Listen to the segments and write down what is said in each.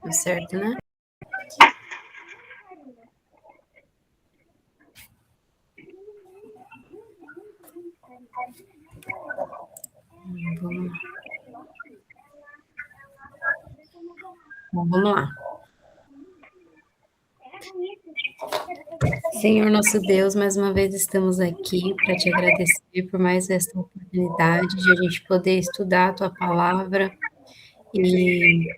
Tá certo, né? Vamos lá. Vamos lá. Senhor nosso Deus, mais uma vez estamos aqui para te agradecer por mais esta oportunidade de a gente poder estudar a tua palavra e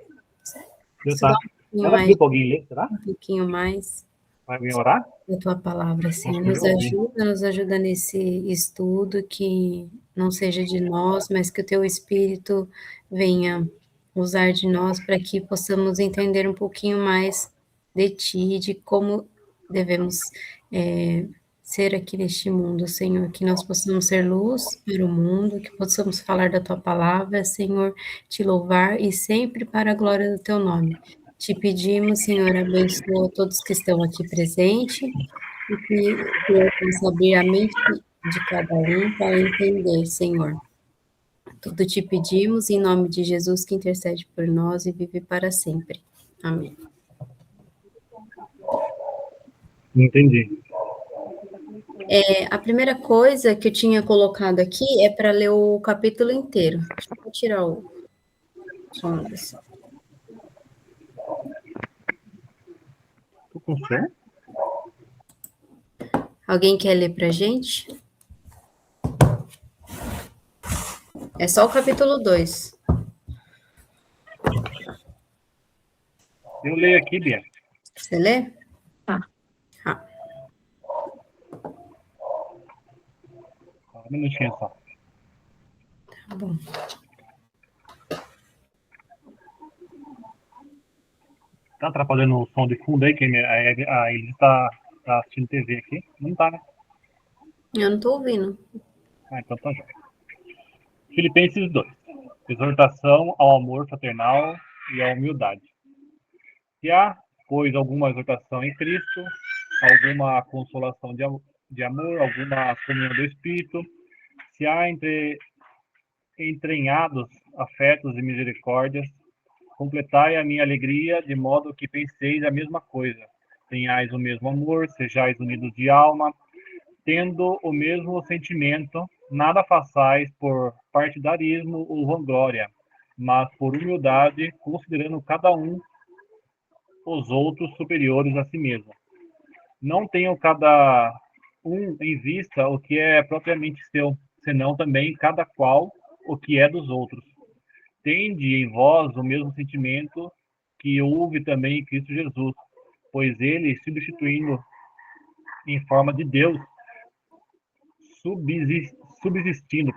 estudar Ela pediu para alguém ler, será? um pouquinho mais Vai vir orar? da tua palavra, Senhor. Acho que eu ouvi. Nos ajuda nesse estudo, que não seja de nós, mas que o teu Espírito venha usar de nós para que possamos entender um pouquinho mais de ti, de como devemos ser aqui neste mundo, Senhor, que nós possamos ser luz para o mundo, que possamos falar da tua palavra, Senhor, te louvar e sempre para a glória do teu nome. Te pedimos, Senhor, abençoa todos que estão aqui presentes e que o Senhor possa abrir a mente de cada um para entender, Senhor. Tudo te pedimos em nome de Jesus, que intercede por nós e vive para sempre. Amém. Entendi. A primeira coisa que eu tinha colocado aqui é para ler o capítulo inteiro. Deixa eu tirar o som desse. Tô com som? Alguém quer ler para a gente? É só o capítulo 2. Eu leio aqui, Bia. Você lê? Tá. Ah. Um minutinho só. Tá bom. Tá atrapalhando o som de fundo aí, que a Elis tá assistindo TV aqui? Não tá, né? Eu não estou ouvindo. Então tá jóia. Filipenses 2. Exortação ao amor fraternal e à humildade. Se há, pois, alguma exortação em Cristo, alguma consolação de amor, alguma comunhão do Espírito, se há entranhados afetos e misericórdias, completai a minha alegria, de modo que penseis a mesma coisa. Tenhais o mesmo amor, sejais unidos de alma, tendo o mesmo sentimento, nada façais por partidarismo ou vanglória, mas por humildade, considerando cada um os outros superiores a si mesmo. Não tenham cada um em vista o que é propriamente seu, senão também cada qual o que é dos outros. Tende em vós o mesmo sentimento que houve também em Cristo Jesus, pois ele, substituindo em forma de Deus, subsistindo,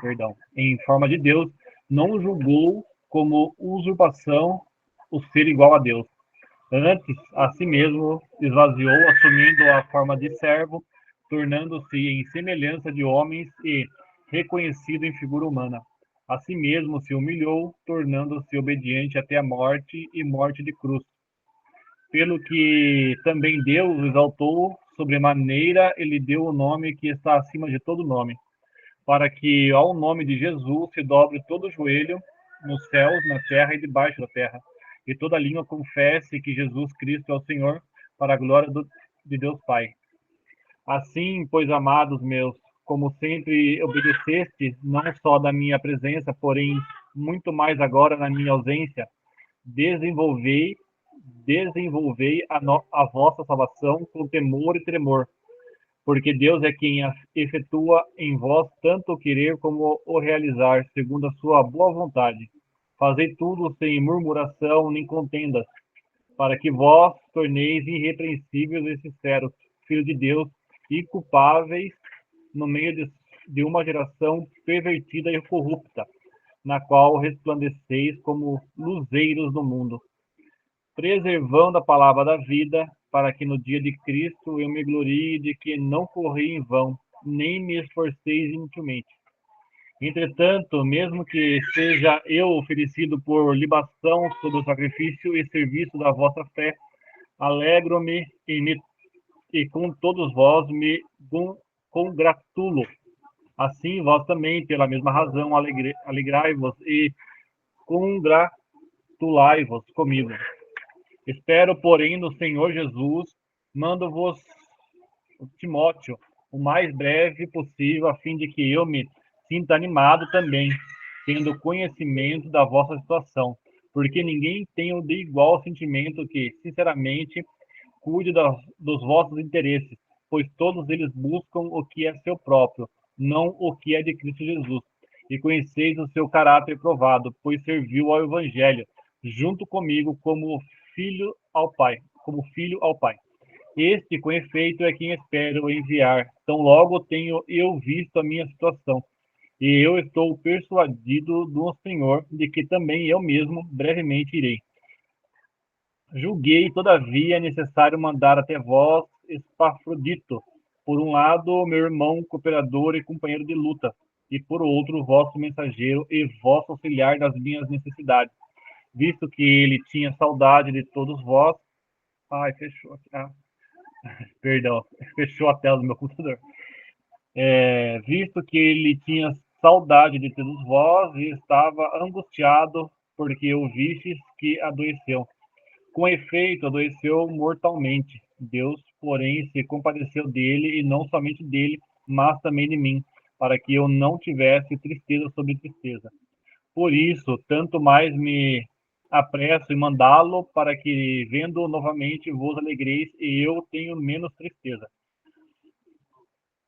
em forma de Deus, não julgou como usurpação o ser igual a Deus. Antes, a si mesmo esvaziou, assumindo a forma de servo, tornando-se em semelhança de homens e reconhecido em figura humana. A si mesmo se humilhou, tornando-se obediente até a morte e morte de cruz. Pelo que também Deus o exaltou sobremaneira, ele deu o nome que está acima de todo nome, para que ao nome de Jesus se dobre todo o joelho, nos céus, na terra e debaixo da terra, e toda língua confesse que Jesus Cristo é o Senhor, para a glória de Deus Pai. Assim, pois, amados meus, como sempre obedeceste, não só da minha presença, porém muito mais agora na minha ausência, desenvolvei a vossa salvação com temor e tremor, porque Deus é quem efetua em vós tanto o querer como o realizar, segundo a sua boa vontade. Fazei tudo sem murmuração nem contendas, para que vós torneis irrepreensíveis e sinceros, filhos de Deus, inculpáveis no meio de uma geração pervertida e corrupta, na qual resplandeceis como luzeiros no mundo, preservando a palavra da vida, para que no dia de Cristo eu me glorie de que não corri em vão, nem me esforcei inutilmente. Entretanto, mesmo que seja eu oferecido por libação sob o sacrifício e serviço da vossa fé, alegro-me e com todos vós me congratulo, Assim, vós também, pela mesma razão, alegrai-vos e congratulai-vos comigo. Espero, porém, no Senhor Jesus, mando-vos Timóteo o mais breve possível, a fim de que eu me sinta animado também, tendo conhecimento da vossa situação, porque ninguém tem o de igual sentimento que, sinceramente, cuide dos vossos interesses, pois todos eles buscam o que é seu próprio, não o que é de Cristo Jesus. E conheceis o seu caráter provado, pois serviu ao Evangelho, junto comigo como filho ao Pai. Este, com efeito, é quem espero enviar. Tão logo tenho eu visto a minha situação, e eu estou persuadido do Senhor de que também eu mesmo brevemente irei. Julguei, todavia, necessário mandar até vós Epafrodito, por um lado, meu irmão, cooperador e companheiro de luta, e por outro, vosso mensageiro e vosso auxiliar das minhas necessidades, visto que ele tinha saudade de todos vós. Ai, fechou aqui. Perdão, fechou a tela do meu computador. Visto que ele tinha saudade de todos vós e estava angustiado porque ouvistes que adoeceu. Com efeito, adoeceu mortalmente. Deus, porém, se compadeceu dele, e não somente dele, mas também de mim, para que eu não tivesse tristeza sobre tristeza. Por isso, tanto mais me apresso em mandá-lo, para que, vendo novamente, vos alegreis, e eu tenho menos tristeza.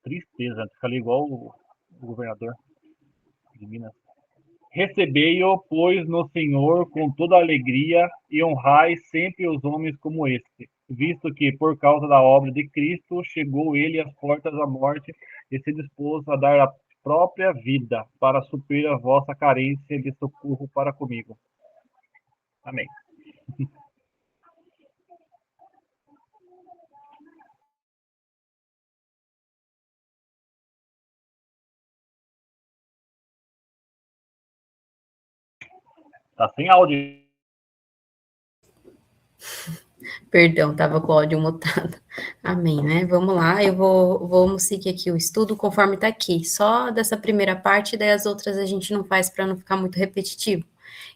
Tristeza, falei igual o governador de Minas. Recebei-o, pois, no Senhor com toda alegria, e honrai sempre os homens como este, visto que, por causa da obra de Cristo, chegou ele às portas da morte e se dispôs a dar a própria vida para suprir a vossa carência de socorro para comigo. Amém. Tá sem áudio. Perdão, estava com o áudio mutado. Amém, né? Vamos lá, vamos seguir aqui o estudo conforme está aqui. Só dessa primeira parte, daí as outras a gente não faz para não ficar muito repetitivo.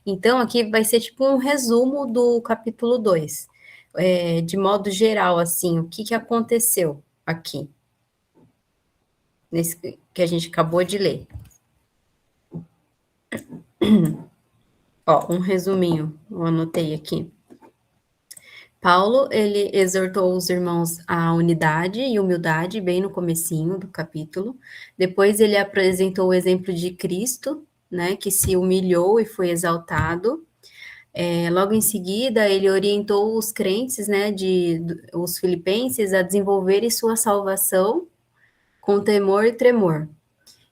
Então, aqui vai ser tipo um resumo do capítulo 2. De modo geral, assim, o que aconteceu aqui, nesse que a gente acabou de ler. Ó, um resuminho, eu anotei aqui. Paulo, ele exortou os irmãos à unidade e humildade, bem no comecinho do capítulo. Depois ele apresentou o exemplo de Cristo, né, que se humilhou e foi exaltado. Logo em seguida, ele orientou os crentes, né, os filipenses, a desenvolverem sua salvação com temor e tremor.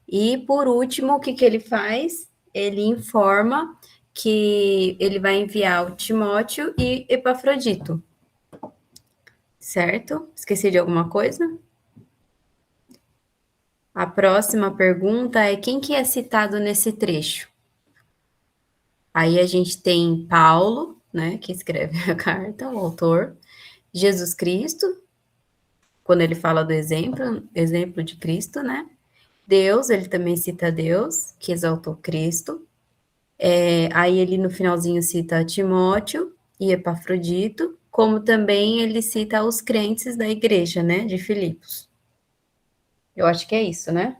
E, por último, o que ele faz? Ele informa que ele vai enviar o Timóteo e Epafrodito. Certo? Esqueci de alguma coisa? A próxima pergunta é quem que é citado nesse trecho? Aí a gente tem Paulo, né, que escreve a carta, o autor, Jesus Cristo, quando ele fala do exemplo de Cristo, né? Deus, ele também cita Deus, que exaltou Cristo. Aí ele no finalzinho cita Timóteo e Epafrodito, como também ele cita os crentes da igreja, né, de Filipos. Eu acho que é isso, né?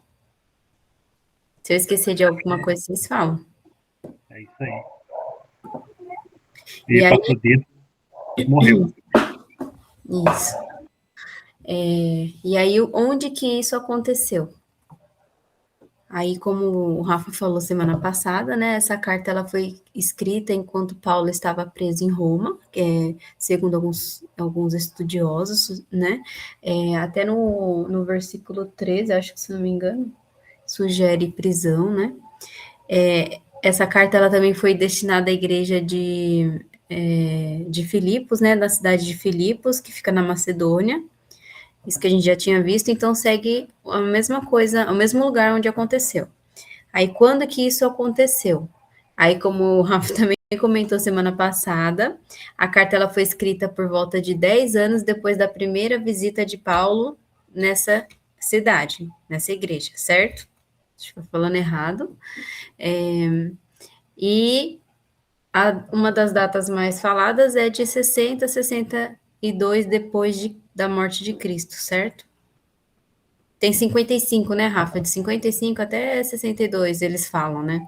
Se eu esquecer de alguma coisa, vocês falam. É isso aí. E aí, Epafrodito morreu. Isso. E aí, onde que isso aconteceu? Aí, como o Rafa falou semana passada, né, essa carta ela foi escrita enquanto Paulo estava preso em Roma, segundo alguns estudiosos, né, até no versículo 13, acho que se não me engano, sugere prisão, né. Essa carta ela também foi destinada à igreja de Filipos, né, da cidade de Filipos, que fica na Macedônia. Isso que a gente já tinha visto, então segue a mesma coisa, o mesmo lugar onde aconteceu. Aí, quando que isso aconteceu? Aí, como o Rafa também comentou semana passada, a carta ela foi escrita por volta de 10 anos depois da primeira visita de Paulo nessa cidade, nessa igreja, certo? estou falando errado. E uma das datas mais faladas é de 60 a 62 depois da morte de Cristo, certo? Tem 55, né, Rafa? De 55 até 62 eles falam, né?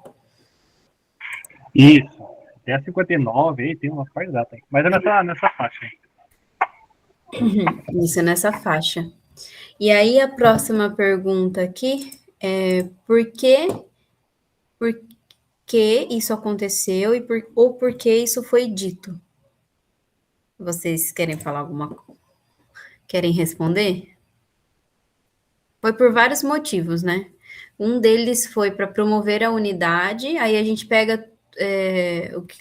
Isso. Até a 59, aí tem uma parte de data aí. Mas é nessa faixa aí. Isso, nessa faixa. E aí a próxima pergunta aqui é por que isso aconteceu ou por que isso foi dito? Vocês querem falar alguma coisa? Querem responder? Foi por vários motivos, né? Um deles foi para promover a unidade, aí a gente pega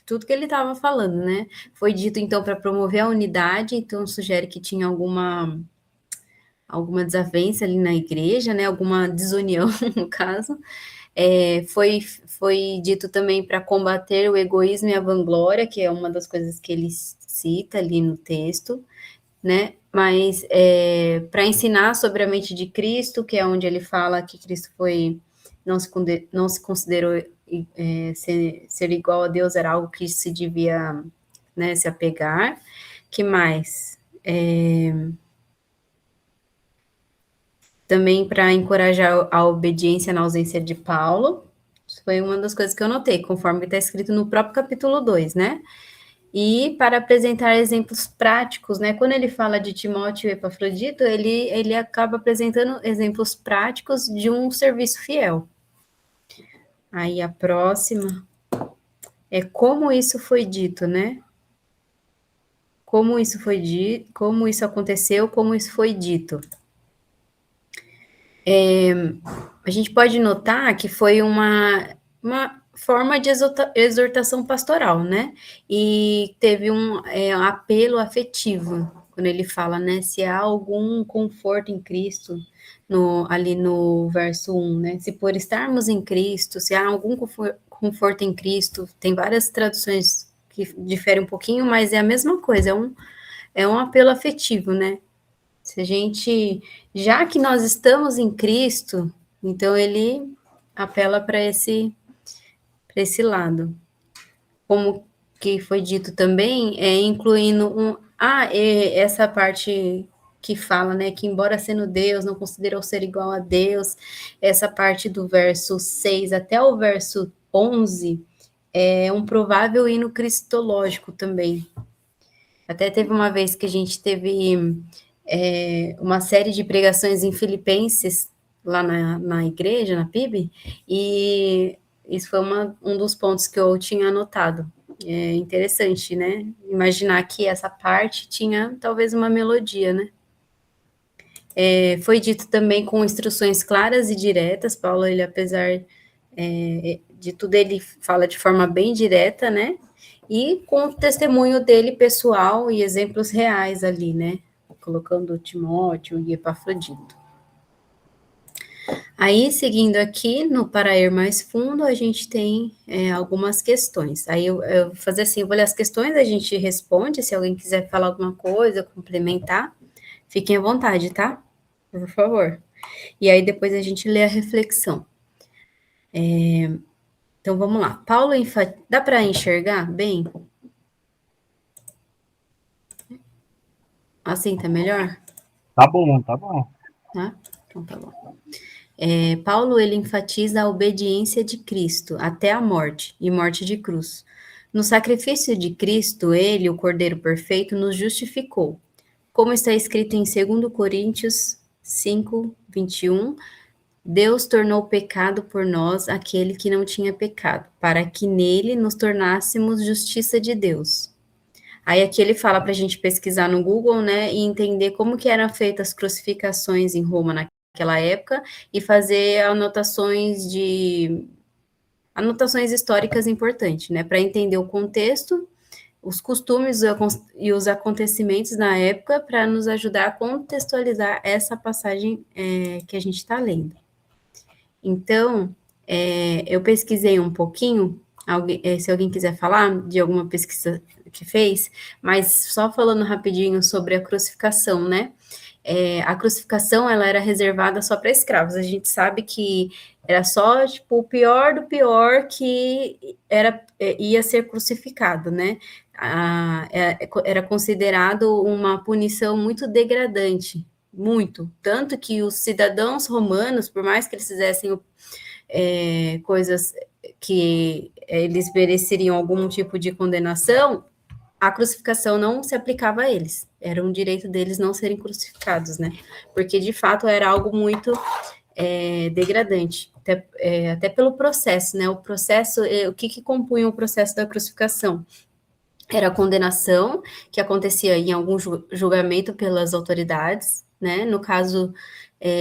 tudo que ele estava falando, né? Foi dito, então, para promover a unidade, então sugere que tinha alguma desavença ali na igreja, né? Alguma desunião, no caso. Foi dito também para combater o egoísmo e a vanglória, que é uma das coisas que ele cita ali no texto, né? Mas para ensinar sobre a mente de Cristo, que é onde ele fala que Cristo não se considerou ser igual a Deus, era algo que se devia, né, se apegar. Que mais? Também para encorajar a obediência na ausência de Paulo. Isso foi uma das coisas que eu notei, conforme está escrito no próprio capítulo 2, né? E para apresentar exemplos práticos, né? Quando ele fala de Timóteo e Epafrodito, ele acaba apresentando exemplos práticos de um serviço fiel. Aí a próxima é como isso foi dito, né? Como isso foi dito, como isso aconteceu, como isso foi dito. A gente pode notar que foi uma forma de exortação pastoral, né? E teve um apelo afetivo, quando ele fala, né? Se há algum conforto em Cristo, ali no verso 1, né? Se por estarmos em Cristo, se há algum conforto em Cristo, tem várias traduções que diferem um pouquinho, mas é a mesma coisa, é um apelo afetivo, né? Se a gente, já que nós estamos em Cristo, então ele apela para esse lado. Como que foi dito também, incluindo essa parte que fala, né, que embora sendo Deus, não considerou ser igual a Deus, essa parte do verso 6 até o verso 11, é um provável hino cristológico também. Até teve uma vez que a gente teve uma série de pregações em Filipenses, lá na igreja, na PIB, e isso foi um dos pontos que eu tinha anotado. É interessante, né? Imaginar que essa parte tinha talvez uma melodia, né? Foi dito também com instruções claras e diretas. Paulo, ele, apesar de tudo, ele fala de forma bem direta, né? E com o testemunho dele pessoal e exemplos reais ali, né? Colocando Timóteo e Epafrodito. Aí, seguindo aqui, no Para Ir Mais Fundo, a gente tem algumas questões. Aí eu vou fazer assim, eu vou ler as questões, a gente responde, se alguém quiser falar alguma coisa, complementar, fiquem à vontade, tá? Por favor. E aí depois a gente lê a reflexão. Então, vamos lá. Paulo, dá para enxergar bem? Assim tá melhor? Tá bom, tá bom. Tá? Então tá bom. Paulo, ele enfatiza a obediência de Cristo até a morte, e morte de cruz. No sacrifício de Cristo, ele, o Cordeiro Perfeito, nos justificou. Como está escrito em 2 Coríntios 5, 21, Deus tornou pecado por nós aquele que não tinha pecado, para que nele nos tornássemos justiça de Deus. Aí aqui ele fala para a gente pesquisar no Google, né, e entender como que eram feitas as crucificações em Roma naquela época e fazer anotações históricas importantes, né, para entender o contexto, os costumes e os acontecimentos na época, para nos ajudar a contextualizar essa passagem que a gente está lendo. Então, eu pesquisei um pouquinho, se alguém quiser falar de alguma pesquisa que fez, mas só falando rapidinho sobre a crucificação, né? a crucificação ela era reservada só para escravos. A gente sabe que era só tipo o pior do pior que ia ser crucificado, né? Era considerado uma punição muito degradante, muito, tanto que os cidadãos romanos, por mais que eles fizessem coisas que eles mereceriam algum tipo de condenação, a crucificação não se aplicava a eles. Era um direito deles não serem crucificados, né? Porque, de fato, era algo muito degradante, até pelo processo, né? O processo, o que compunha o processo da crucificação? Era a condenação, que acontecia em algum julgamento pelas autoridades, né? No caso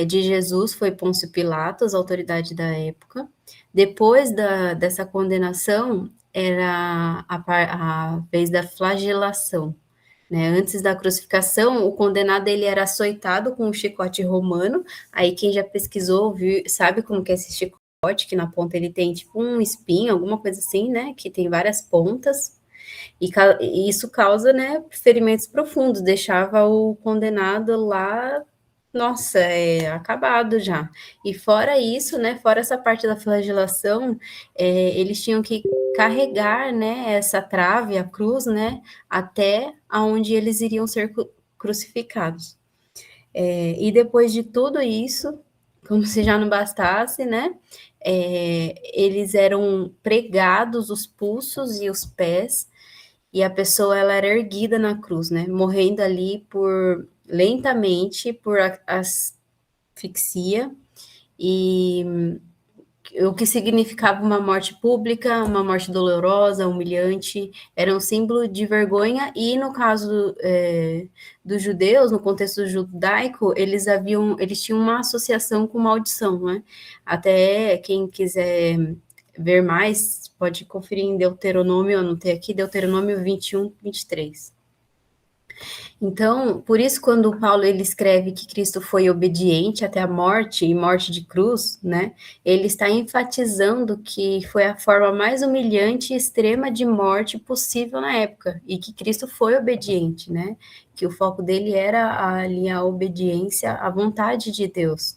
de Jesus, foi Pôncio Pilatos, a autoridade da época. Depois dessa condenação, era a vez da flagelação, né? Antes da crucificação, o condenado ele era açoitado com um chicote romano. Aí quem já pesquisou sabe como que é esse chicote, que na ponta ele tem tipo um espinho, alguma coisa assim, né? Que tem várias pontas. E isso causa, né, ferimentos profundos, deixava o condenado lá, nossa, acabado já. E fora isso, né, fora essa parte da flagelação, eles tinham que carregar, né, essa trave, a cruz, né, até aonde eles iriam ser crucificados. E depois de tudo isso, como se já não bastasse, né, eles eram pregados os pulsos e os pés, e a pessoa ela era erguida na cruz, né, morrendo ali lentamente por asfixia, e o que significava uma morte pública, uma morte dolorosa, humilhante, era um símbolo de vergonha, e no caso dos judeus, no contexto judaico, eles tinham uma associação com maldição, né? Até quem quiser ver mais, pode conferir em Deuteronômio, eu anotei aqui, Deuteronômio 21, 23. Então, por isso, quando Paulo ele escreve que Cristo foi obediente até a morte, e morte de cruz, né, ele está enfatizando que foi a forma mais humilhante e extrema de morte possível na época, e que Cristo foi obediente, né, que o foco dele era ali a obediência à vontade de Deus.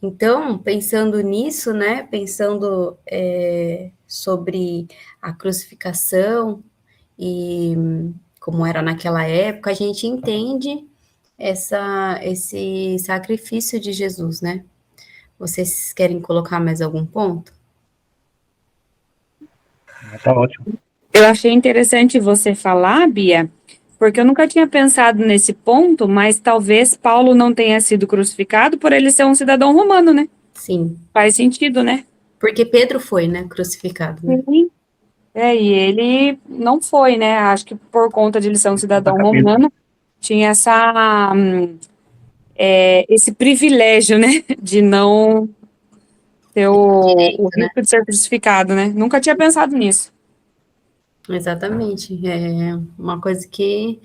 Então, pensando nisso, né, pensando sobre a crucificação e como era naquela época, a gente entende esse sacrifício de Jesus, né? Vocês querem colocar mais algum ponto? Tá ótimo. Eu achei interessante você falar, Bia, porque eu nunca tinha pensado nesse ponto, mas talvez Paulo não tenha sido crucificado por ele ser um cidadão romano, né? Sim. Faz sentido, né? Porque Pedro foi, né, crucificado, né? Sim. E ele não foi, né? Acho que por conta de ele ser um cidadão romano, tinha esse privilégio, né? De não ter o risco de ser crucificado, né? Nunca tinha pensado nisso. Exatamente. É uma coisa que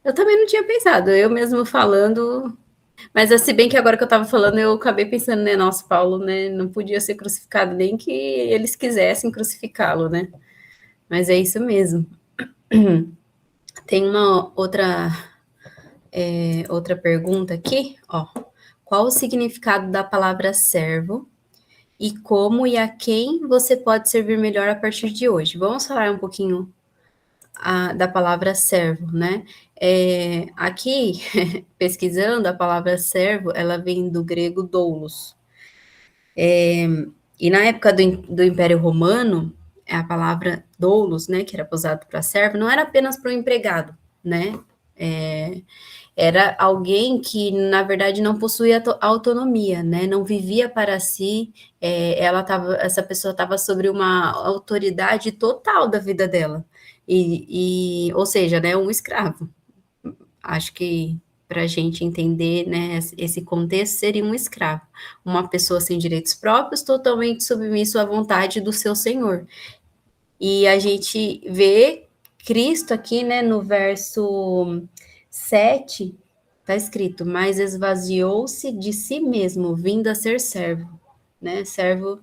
eu também não tinha pensado. Eu mesmo falando, mas se bem que agora que eu estava falando, eu acabei pensando, né, nossa, Paulo, né, não podia ser crucificado nem que eles quisessem crucificá-lo, né? Mas é isso mesmo. Tem uma outra pergunta aqui, ó. Qual o significado da palavra servo e como e a quem você pode servir melhor a partir de hoje? Vamos falar um pouquinho da palavra servo, né? Aqui, pesquisando, a palavra servo, ela vem do grego doulos. E na época do Império Romano, a palavra doulos, né, que era usado para servo, não era apenas para o empregado, né? Era alguém que, na verdade, não possuía autonomia, né? Não vivia para si. Essa pessoa estava sobre uma autoridade total da vida dela. Ou seja, né, um escravo. Acho que para a gente entender, né, esse contexto seria um escravo, uma pessoa sem direitos próprios, totalmente submisso à vontade do seu senhor. E a gente vê Cristo aqui, né, no verso 7, está escrito, mas esvaziou-se de si mesmo, vindo a ser servo, né, servo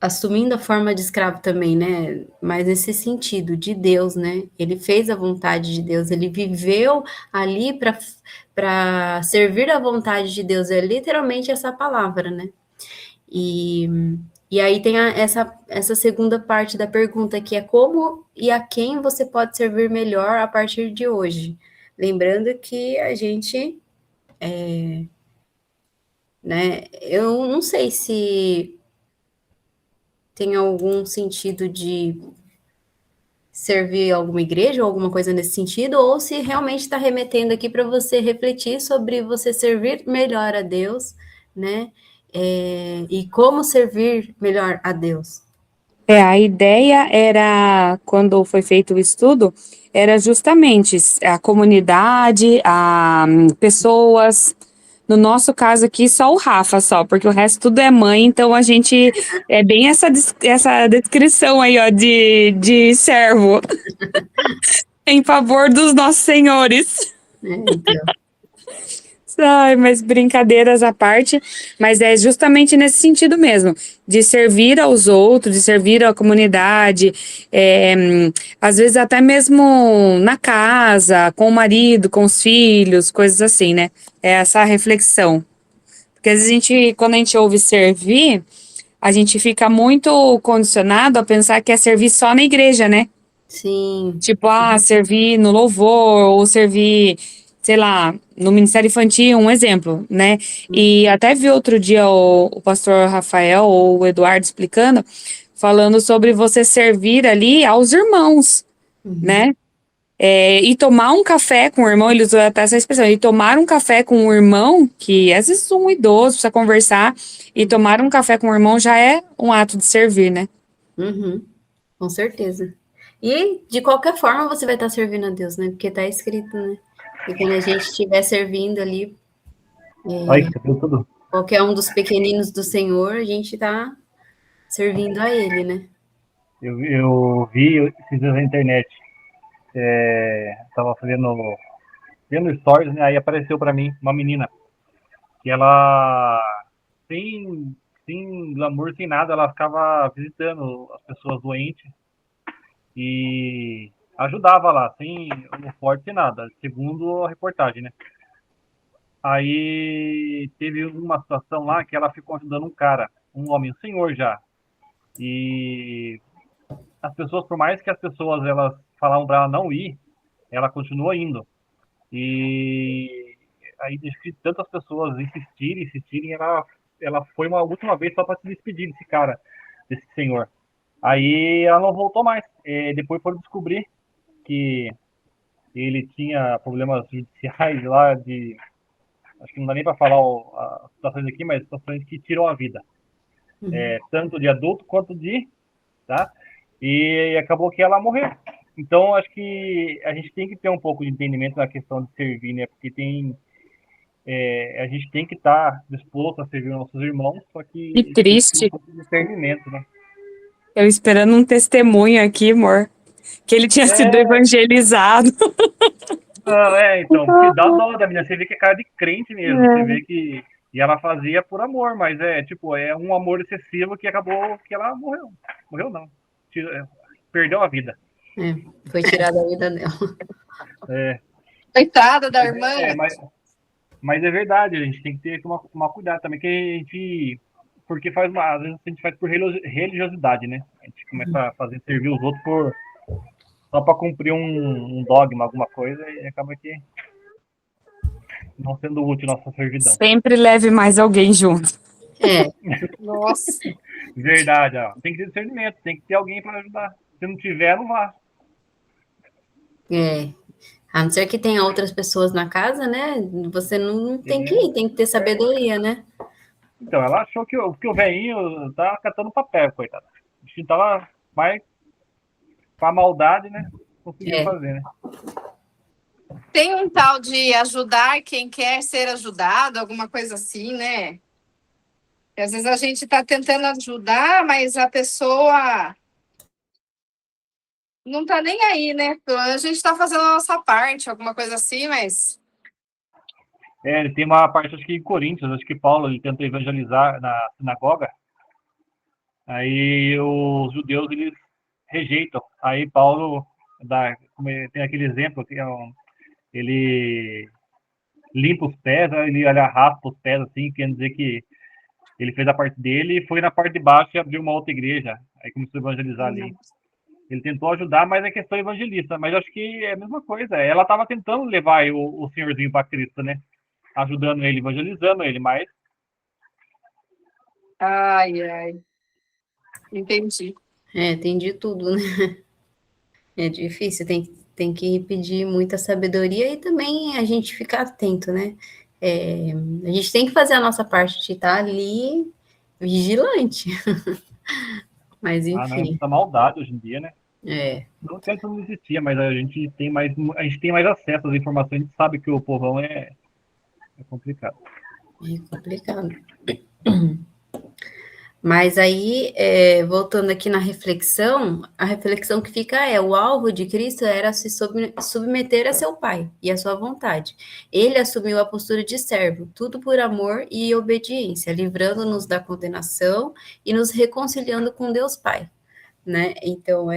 assumindo a forma de escravo também, né, mas nesse sentido, de Deus, né, ele fez a vontade de Deus, ele viveu ali para servir a vontade de Deus, é literalmente essa palavra, né. E e aí tem essa segunda parte da pergunta, que é como e a quem você pode servir melhor a partir de hoje? Lembrando que a gente, né, eu não sei se tem algum sentido de servir alguma igreja ou alguma coisa nesse sentido, ou se realmente está remetendo aqui para você refletir sobre você servir melhor a Deus, né? E como servir melhor a Deus. A ideia era, quando foi feito o estudo, era justamente a comunidade, pessoas. No nosso caso aqui, só o Rafa, só, porque o resto tudo é mãe, então a gente é bem essa descrição aí, ó, de servo em favor dos nossos senhores. Então, Ai, mas brincadeiras à parte, mas é justamente nesse sentido mesmo, de servir aos outros, de servir à comunidade, às vezes até mesmo na casa, com o marido, com os filhos, coisas assim, né? É essa reflexão. Porque às vezes quando a gente ouve servir, a gente fica muito condicionado a pensar que é servir só na igreja, né? sim. Tipo, servir no louvor, ou servir, sei lá, no Ministério Infantil, um exemplo, né? E até vi outro dia o pastor Rafael ou o Eduardo explicando, falando sobre você servir ali aos irmãos, Uhum. né? E tomar um café com o irmão, ele usou até essa expressão, e tomar um café com o irmão, que às vezes um idoso precisa conversar, e tomar um café com o irmão já é um ato de servir, né? Uhum. Com certeza. E de qualquer forma você vai estar servindo a Deus, né? Porque está escrito, né? E quando a gente estiver servindo ali, Olha, você viu tudo. qualquer um dos pequeninos do Senhor, a gente está servindo a Ele, né? Eu vi esses dias na internet. Tava vendo stories, né? Aí apareceu para mim uma menina que ela sem glamour, sem nada, ela ficava visitando as pessoas doentes e ajudava lá, sem forte, sem nada, segundo a reportagem, né? Aí teve uma situação lá que ela ficou ajudando um cara, um homem, um senhor já. E as pessoas, por mais que as pessoas elas falavam para ela não ir, ela continua indo. E aí, tantas pessoas insistirem, ela foi uma última vez só para se despedir desse cara, desse senhor. Aí ela não voltou mais. Depois foram descobrir que ele tinha problemas judiciais lá de. Acho que não dá nem para falar as situações aqui, mas situações que tiram a vida. Tanto de adulto quanto de. Tá? E acabou que ela morreu. Então, acho que a gente tem que ter um pouco de entendimento na questão de servir, né? Porque a gente tem que estar disposto a servir nossos irmãos, só que Que a gente tem que ter um triste. pouco de discernimento, né? Eu esperando um testemunho aqui, amor. Que ele tinha sido É, evangelizado. não, então, porque dá dó da menina, você vê que é cara de crente mesmo, você vê que. E ela fazia por amor, mas é um amor excessivo que acabou que ela morreu. Morreu não. Perdeu a vida. Foi tirada a vida dela. É, Coitada da irmã. mas é verdade, a gente tem que ter tomar cuidado também, que a gente. Porque às vezes a gente faz por religiosidade, né? A gente começa a servir os outros só para cumprir um dogma, alguma coisa, e acaba que não sendo útil nossa servidão. Sempre leve mais alguém junto. Nossa. Verdade, ó. Tem que ter discernimento, tem que ter alguém para ajudar. Se não tiver, não vá. A não ser que tenha outras pessoas na casa, né? Você não tem que ir, tem que ter sabedoria, né? Então, ela achou que o velhinho tava catando papel, coitado. O bichinho tava mais com a maldade, né? Conseguiu fazer, né? Tem um tal de ajudar quem quer ser ajudado, alguma coisa assim, né? E às vezes a gente está tentando ajudar, mas a pessoa não está nem aí, né? A gente está fazendo a nossa parte, alguma coisa assim, mas Ele tem uma parte, acho que em Coríntios, acho que Paulo ele tenta evangelizar na sinagoga. Aí os judeus, eles rejeitam. Aí Paulo tem aquele exemplo que ele limpa os pés, ele raspa os pés assim, quer dizer que ele fez a parte dele e foi na parte de baixo e abriu uma outra igreja. Aí começou a evangelizar ali. Ele tentou ajudar, mas é questão evangelista. Mas acho que é a mesma coisa. Ela estava tentando levar o senhorzinho para Cristo, né? Ajudando ele, evangelizando ele, mas... Ai, ai. Entendi. Tem de tudo, né? É difícil, tem que pedir muita sabedoria e também a gente ficar atento, né? A gente tem que fazer a nossa parte de estar ali vigilante. Mas, não, é enfim. muita maldade hoje em dia, né? É. Não que antes não existia, mas a gente tem mais acesso às informações, a gente sabe que o povão é complicado. É complicado. Mas aí, voltando aqui na reflexão, a reflexão que fica o alvo de Cristo era se submeter a seu Pai e a sua vontade. Ele assumiu a postura de servo, tudo por amor e obediência, livrando-nos da condenação e nos reconciliando com Deus Pai, né? Então,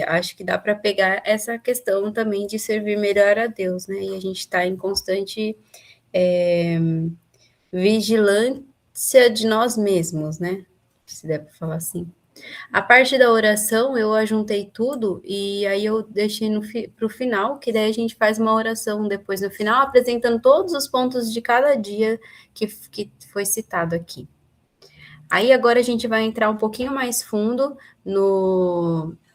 acho que dá para pegar essa questão também de servir melhor a Deus, né? E a gente está em constante vigilância de nós mesmos, né? Se der para falar assim. A parte da oração, eu ajuntei tudo e aí eu deixei para o final, que daí a gente faz uma oração depois no final, apresentando todos os pontos de cada dia que foi citado aqui. Aí agora a gente vai entrar um pouquinho mais fundo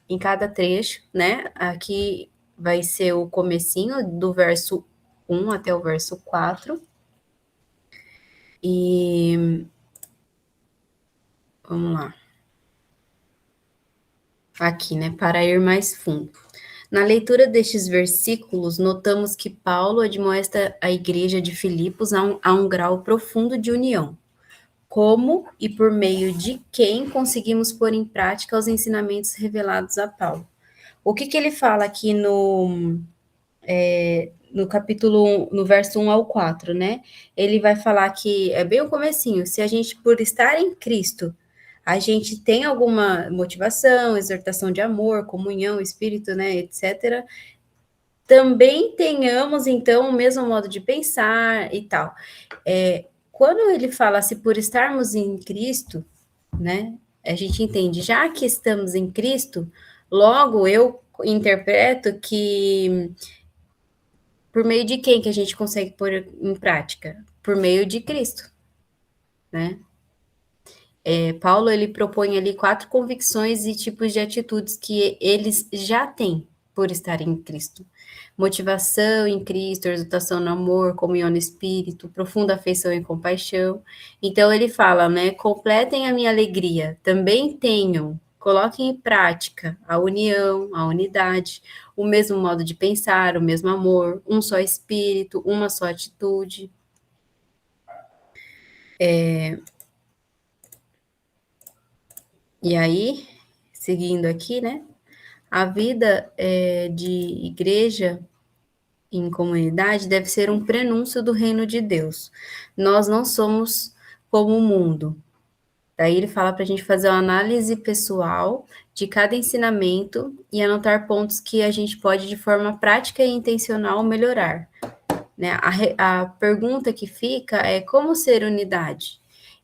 em cada trecho, né? Aqui vai ser o comecinho do verso 1 até o verso 4. E vamos lá. Aqui, né? Para ir mais fundo. Na leitura destes versículos, notamos que Paulo admoesta a igreja de Filipos a um grau profundo de união. Como e por meio de quem conseguimos pôr em prática os ensinamentos revelados a Paulo. O que ele fala aqui no capítulo 1, no verso 1 ao 4, né? Ele vai falar que, é bem o comecinho, se a gente, por estar em Cristo, a gente tem alguma motivação, exortação de amor, comunhão, espírito, né, etc., também tenhamos, então, o mesmo modo de pensar e tal. Quando ele fala se por estarmos em Cristo, né, a gente entende, já que estamos em Cristo, logo eu interpreto que por meio de quem que a gente consegue pôr em prática? Por meio de Cristo, né? Paulo, ele propõe ali 4 convicções e tipos de atitudes que eles já têm por estarem em Cristo. Motivação em Cristo, exultação no amor, comunhão no Espírito, profunda afeição e compaixão. Então, ele fala, né, completem a minha alegria, também tenham, coloquem em prática a união, a unidade, o mesmo modo de pensar, o mesmo amor, um só Espírito, uma só atitude. E aí, seguindo aqui, né? A vida de igreja em comunidade deve ser um prenúncio do reino de Deus. Nós não somos como o mundo. Daí ele fala para a gente fazer uma análise pessoal de cada ensinamento e anotar pontos que a gente pode, de forma prática e intencional, melhorar. Né? A pergunta que fica é como ser unidade?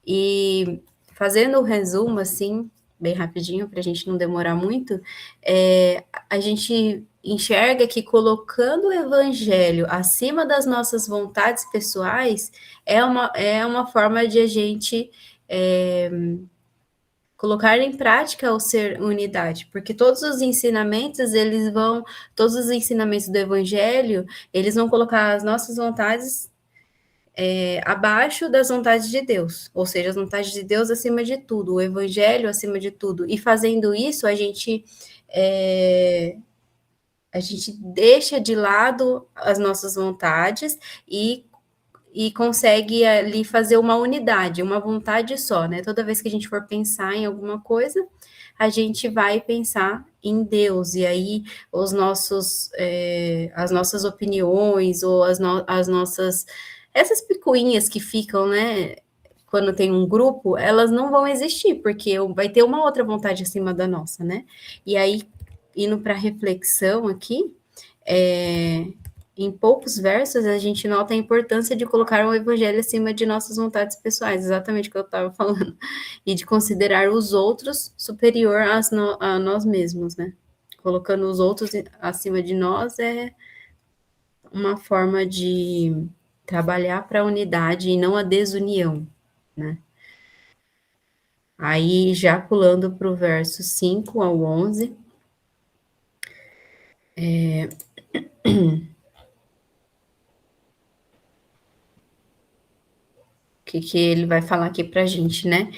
E fazendo o resumo, assim, bem rapidinho, para a gente não demorar muito, a gente enxerga que colocando o evangelho acima das nossas vontades pessoais é uma forma de a gente colocar em prática o ser unidade, porque todos os ensinamentos do evangelho, eles vão colocar as nossas vontades abaixo das vontades de Deus, ou seja, as vontades de Deus acima de tudo, o evangelho acima de tudo, e fazendo isso, a gente deixa de lado as nossas vontades e consegue ali fazer uma unidade, uma vontade só, né? Toda vez que a gente for pensar em alguma coisa, a gente vai pensar em Deus, e aí as nossas opiniões, ou as nossas, essas picuinhas que ficam, né, quando tem um grupo, elas não vão existir, porque vai ter uma outra vontade acima da nossa, né? E aí, indo para reflexão aqui, em poucos versos, a gente nota a importância de colocar o evangelho acima de nossas vontades pessoais, exatamente o que eu estava falando, e de considerar os outros superior a nós mesmos, né? Colocando os outros acima de nós é uma forma de trabalhar para a unidade e não a desunião, né? Aí, já pulando para o verso 5 ao 11, o que ele vai falar aqui para a gente, né?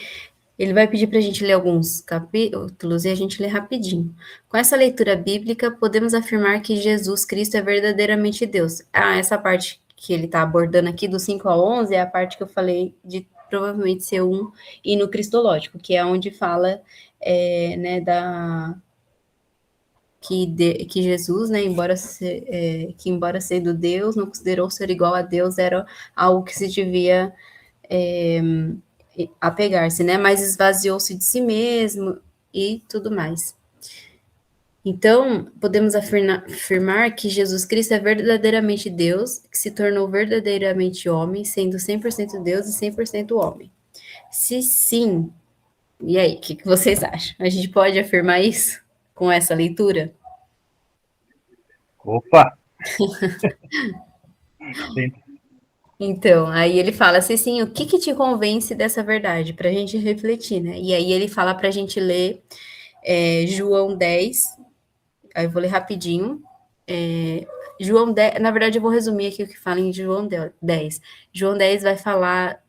Ele vai pedir para a gente ler alguns capítulos e a gente lê rapidinho. Com essa leitura bíblica, podemos afirmar que Jesus Cristo é verdadeiramente Deus. Essa parte que ele está abordando aqui, do 5 ao 11, é a parte que eu falei de provavelmente ser um hino cristológico, que é onde fala, né, que Jesus, né, embora sendo Deus, não considerou ser igual a Deus, era algo que se devia apegar-se, né, mas esvaziou-se de si mesmo e tudo mais. Então, podemos afirmar que Jesus Cristo é verdadeiramente Deus, que se tornou verdadeiramente homem, sendo 100% Deus e 100% homem. Se sim, e aí, o que vocês acham? A gente pode afirmar isso com essa leitura? Opa! Sim. Então, aí ele fala, se sim, o que te convence dessa verdade? Para a gente refletir, né? E aí ele fala para a gente ler João 10, aí eu vou ler rapidinho. João 10, na verdade eu vou resumir aqui o que fala em João 10. João 10 vai falar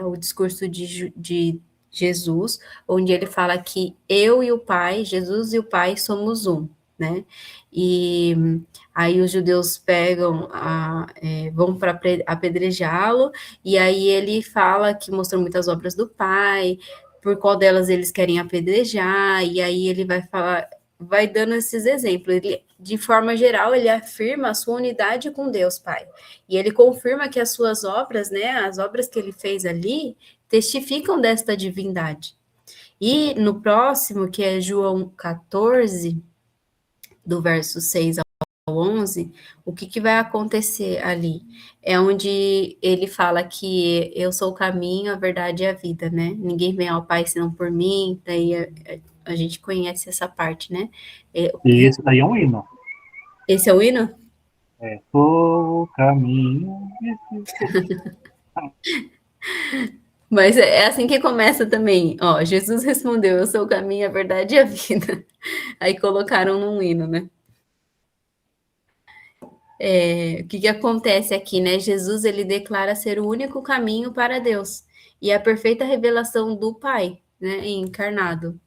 o discurso de Jesus, onde ele fala que eu e o Pai, Jesus e o Pai somos um, né? E aí os judeus vão para apedrejá-lo, e aí ele fala que mostrou muitas obras do Pai, por qual delas eles querem apedrejar, e aí ele vai dando esses exemplos. Ele, de forma geral, ele afirma a sua unidade com Deus Pai. E ele confirma que as suas obras, né, as obras que ele fez ali, testificam desta divindade. E no próximo, que é João 14, do verso 6 ao 11, o que vai acontecer ali? É onde ele fala que eu sou o caminho, a verdade e a vida, né? Ninguém vem ao Pai senão por mim, daí a gente conhece essa parte, né? E esse daí é um hino. Esse é o hino? Sou o caminho. Mas é assim que começa também. Ó, Jesus respondeu, eu sou o caminho, a verdade e a vida. Aí colocaram num hino, né? O que acontece aqui, né? Jesus, ele declara ser o único caminho para Deus. E a perfeita revelação do Pai, né? Encarnado.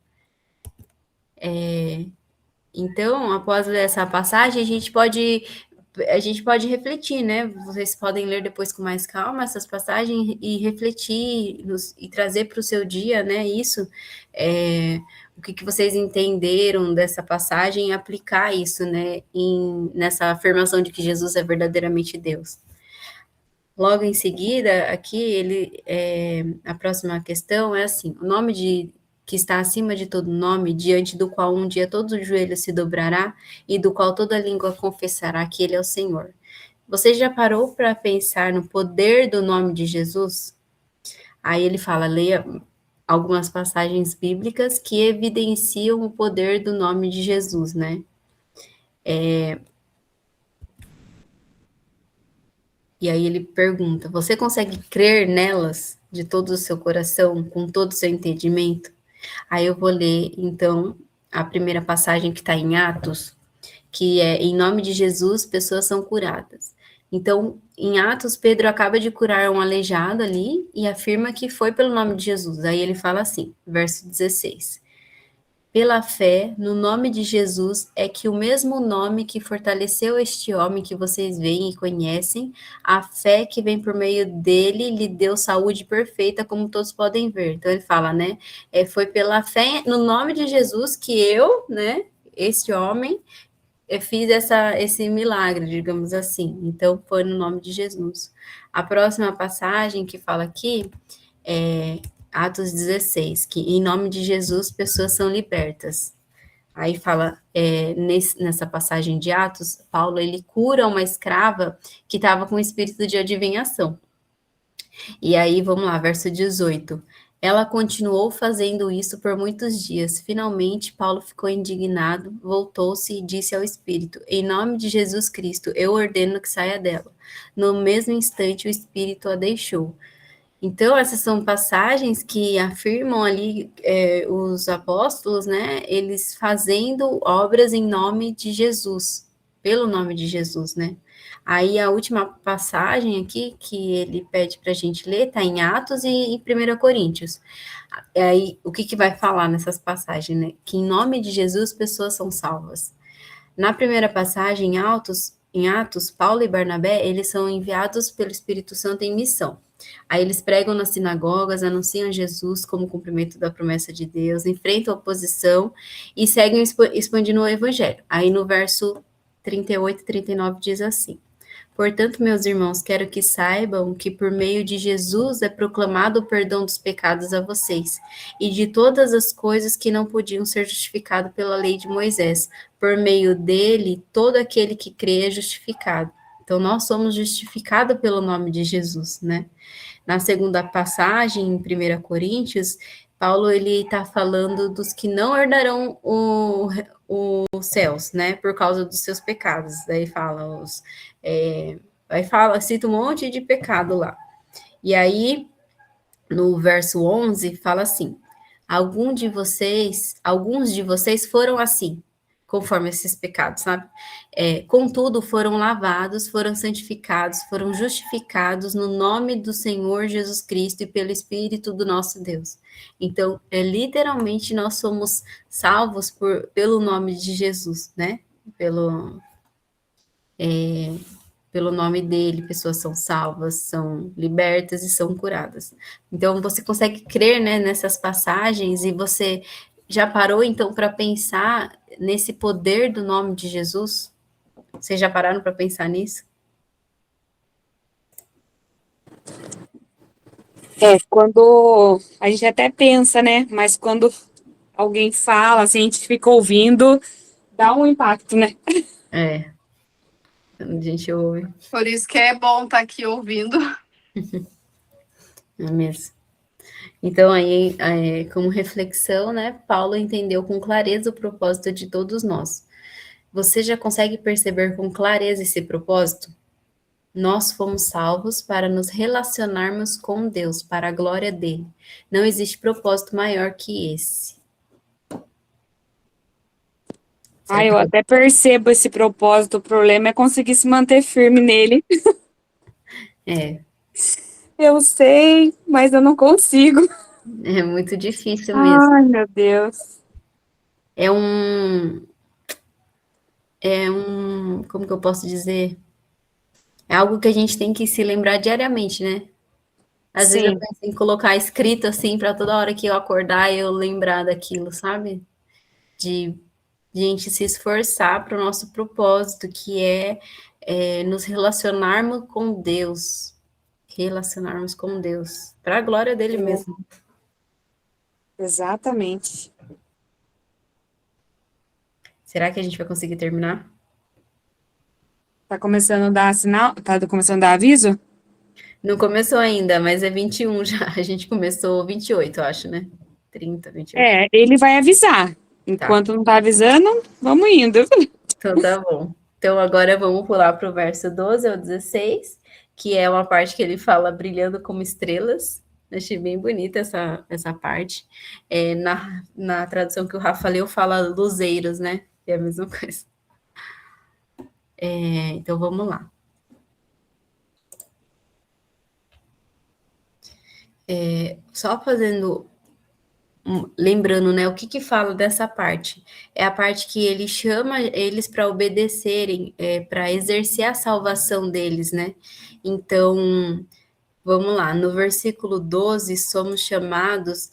Então, após ler essa passagem, a gente pode refletir, né? Vocês podem ler depois com mais calma essas passagens e refletir e trazer para o seu dia, né? Isso, o que vocês entenderam dessa passagem e aplicar isso, né? Nessa afirmação de que Jesus é verdadeiramente Deus. Logo em seguida, aqui a próxima questão é assim: o nome que está acima de todo nome, diante do qual um dia todo joelho se dobrará e do qual toda língua confessará que ele é o Senhor. Você já parou para pensar no poder do nome de Jesus? Aí ele fala, leia algumas passagens bíblicas que evidenciam o poder do nome de Jesus, né? E aí ele pergunta, você consegue crer nelas de todo o seu coração, com todo o seu entendimento? Aí eu vou ler, então, a primeira passagem que está em Atos, que é, em nome de Jesus, pessoas são curadas. Então, em Atos, Pedro acaba de curar um aleijado ali e afirma que foi pelo nome de Jesus. Aí ele fala assim, verso 16. Pela fé, no nome de Jesus, é que o mesmo nome que fortaleceu este homem que vocês veem e conhecem, a fé que vem por meio dele lhe deu saúde perfeita, como todos podem ver. Então ele fala, né? Foi pela fé no nome de Jesus que eu, né? Este homem, eu fiz esse milagre, digamos assim. Então foi no nome de Jesus. A próxima passagem que fala aqui Atos 16, que em nome de Jesus pessoas são libertas. Aí fala, nessa passagem de Atos, Paulo, ele cura uma escrava que estava com espírito de adivinhação. E aí, vamos lá, verso 18. Ela continuou fazendo isso por muitos dias. Finalmente, Paulo ficou indignado, voltou-se e disse ao espírito: em nome de Jesus Cristo, eu ordeno que saia dela. No mesmo instante, o espírito a deixou. Então, essas são passagens que afirmam ali os apóstolos, né? Eles fazendo obras em nome de Jesus, pelo nome de Jesus, né? Aí a última passagem aqui que ele pede para a gente ler está em Atos e em 1 Coríntios. Aí o que vai falar nessas passagens, né? Que em nome de Jesus pessoas são salvas. Na primeira passagem, em Atos, Paulo e Barnabé, eles são enviados pelo Espírito Santo em missão. Aí eles pregam nas sinagogas, anunciam Jesus como cumprimento da promessa de Deus, enfrentam a oposição e seguem expandindo o evangelho. Aí no verso 38 e 39 diz assim: portanto, meus irmãos, quero que saibam que por meio de Jesus é proclamado o perdão dos pecados a vocês e de todas as coisas que não podiam ser justificadas pela lei de Moisés. Por meio dele, todo aquele que crê é justificado. Então, nós somos justificados pelo nome de Jesus, né? Na segunda passagem, em 1 Coríntios, Paulo, ele está falando dos que não herdarão os céus, né? Por causa dos seus pecados. Daí fala cita um monte de pecado lá. E aí, no verso 11, fala assim: alguns de vocês foram assim, conforme esses pecados, sabe? Contudo, foram lavados, foram santificados, foram justificados no nome do Senhor Jesus Cristo e pelo Espírito do nosso Deus. Então, literalmente, nós somos salvos pelo nome de Jesus, né? Pelo nome dele, pessoas são salvas, são libertas e são curadas. Então, você consegue crer, né, nessas passagens e você já parou, então, para pensar nesse poder do nome de Jesus? Vocês já pararam para pensar nisso? Quando a gente até pensa, né? Mas quando alguém fala, assim, a gente fica ouvindo, dá um impacto, né? A gente ouve. Por isso que é bom estar aqui ouvindo. É mesmo. Então, aí, como reflexão, né, Paulo entendeu com clareza o propósito de todos nós. Você já consegue perceber com clareza esse propósito? Nós fomos salvos para nos relacionarmos com Deus, para a glória dele. Não existe propósito maior que esse. Eu até percebo esse propósito, o problema é conseguir se manter firme nele. Eu sei, mas eu não consigo. É muito difícil mesmo. Ai, meu Deus. Como que eu posso dizer? É algo que a gente tem que se lembrar diariamente, né? Às vezes eu Sim, penso em colocar escrito assim, para toda hora que eu acordar eu lembrar daquilo, sabe? De gente se esforçar para o nosso propósito, que é nos relacionarmos com Deus. Relacionarmos com Deus, para a glória dele mesmo. exatamente. Será que a gente vai conseguir terminar? Tá começando a dar sinal? Tá começando a dar aviso? Não começou ainda, mas é 21 já. A gente começou 28, eu acho, né? 30, 28. Ele vai avisar. Tá, Enquanto não tá avisando, vamos indo. então tá bom. Então agora vamos pular para o verso 12 ao 16, que é uma parte que ele fala brilhando como estrelas. Achei bem bonita essa parte. Na tradução que o Rafa leu, fala luzeiros, né? É a mesma coisa. Então vamos lá. Só fazendo, lembrando, né, o que fala dessa parte? É a parte que ele chama eles para obedecerem, para exercer a salvação deles, né? Então, vamos lá, no versículo 12, somos chamados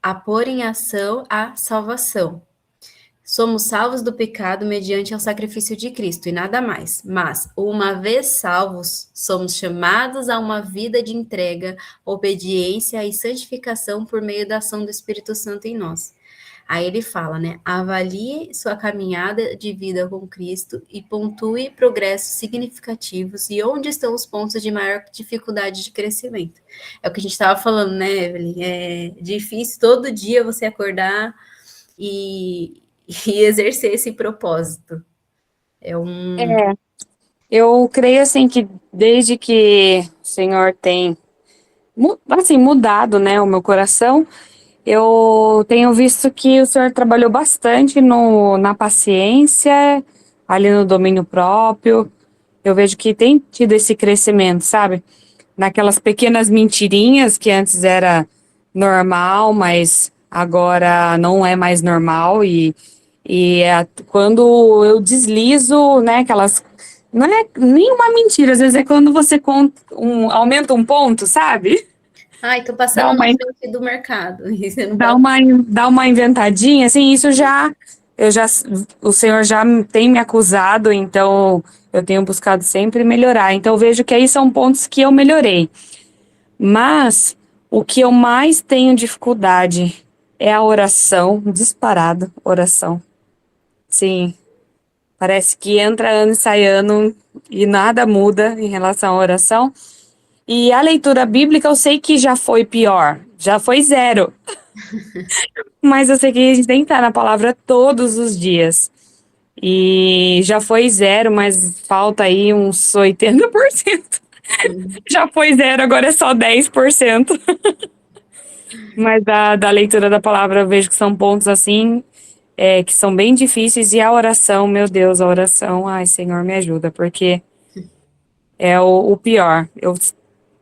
a pôr em ação a salvação. Somos salvos do pecado mediante ao sacrifício de Cristo e nada mais. Mas, uma vez salvos, somos chamados a uma vida de entrega, obediência e santificação por meio da ação do Espírito Santo em nós. Aí ele fala, né? Avalie sua caminhada de vida com Cristo e pontue progressos significativos e onde estão os pontos de maior dificuldade de crescimento. É o que a gente estava falando, né, Evelyn? É difícil todo dia você acordar e exercer esse propósito. É um. Eu creio assim que desde que o Senhor tem assim mudado, né, o meu coração, eu tenho visto que o Senhor trabalhou bastante na paciência, ali no domínio próprio. Eu vejo que tem tido esse crescimento, sabe? Naquelas pequenas mentirinhas que antes era normal, mas agora não é mais normal. Quando eu deslizo, né, aquelas. Não é nem uma mentira, às vezes é quando você aumenta um ponto, sabe? Ai, tô Dá passando na uma, frente do mercado. E você não dá pode. uma, dá uma inventadinha, assim, eu já, o Senhor já tem me acusado, então eu tenho buscado sempre melhorar. Então eu vejo que aí são pontos que eu melhorei. Mas o que eu mais tenho dificuldade é a oração, disparado, oração. Sim, parece que entra ano e sai ano e nada muda em relação à oração. E a leitura bíblica eu sei que já foi pior, já foi zero. Mas eu sei que a gente tem que estar na palavra todos os dias. E já foi zero, mas falta aí uns 80%. Já foi zero, agora é só 10%. Mas da leitura da palavra eu vejo que são pontos assim, que são bem difíceis. E a oração, meu Deus, a oração, ai, Senhor, me ajuda, porque é o pior. Eu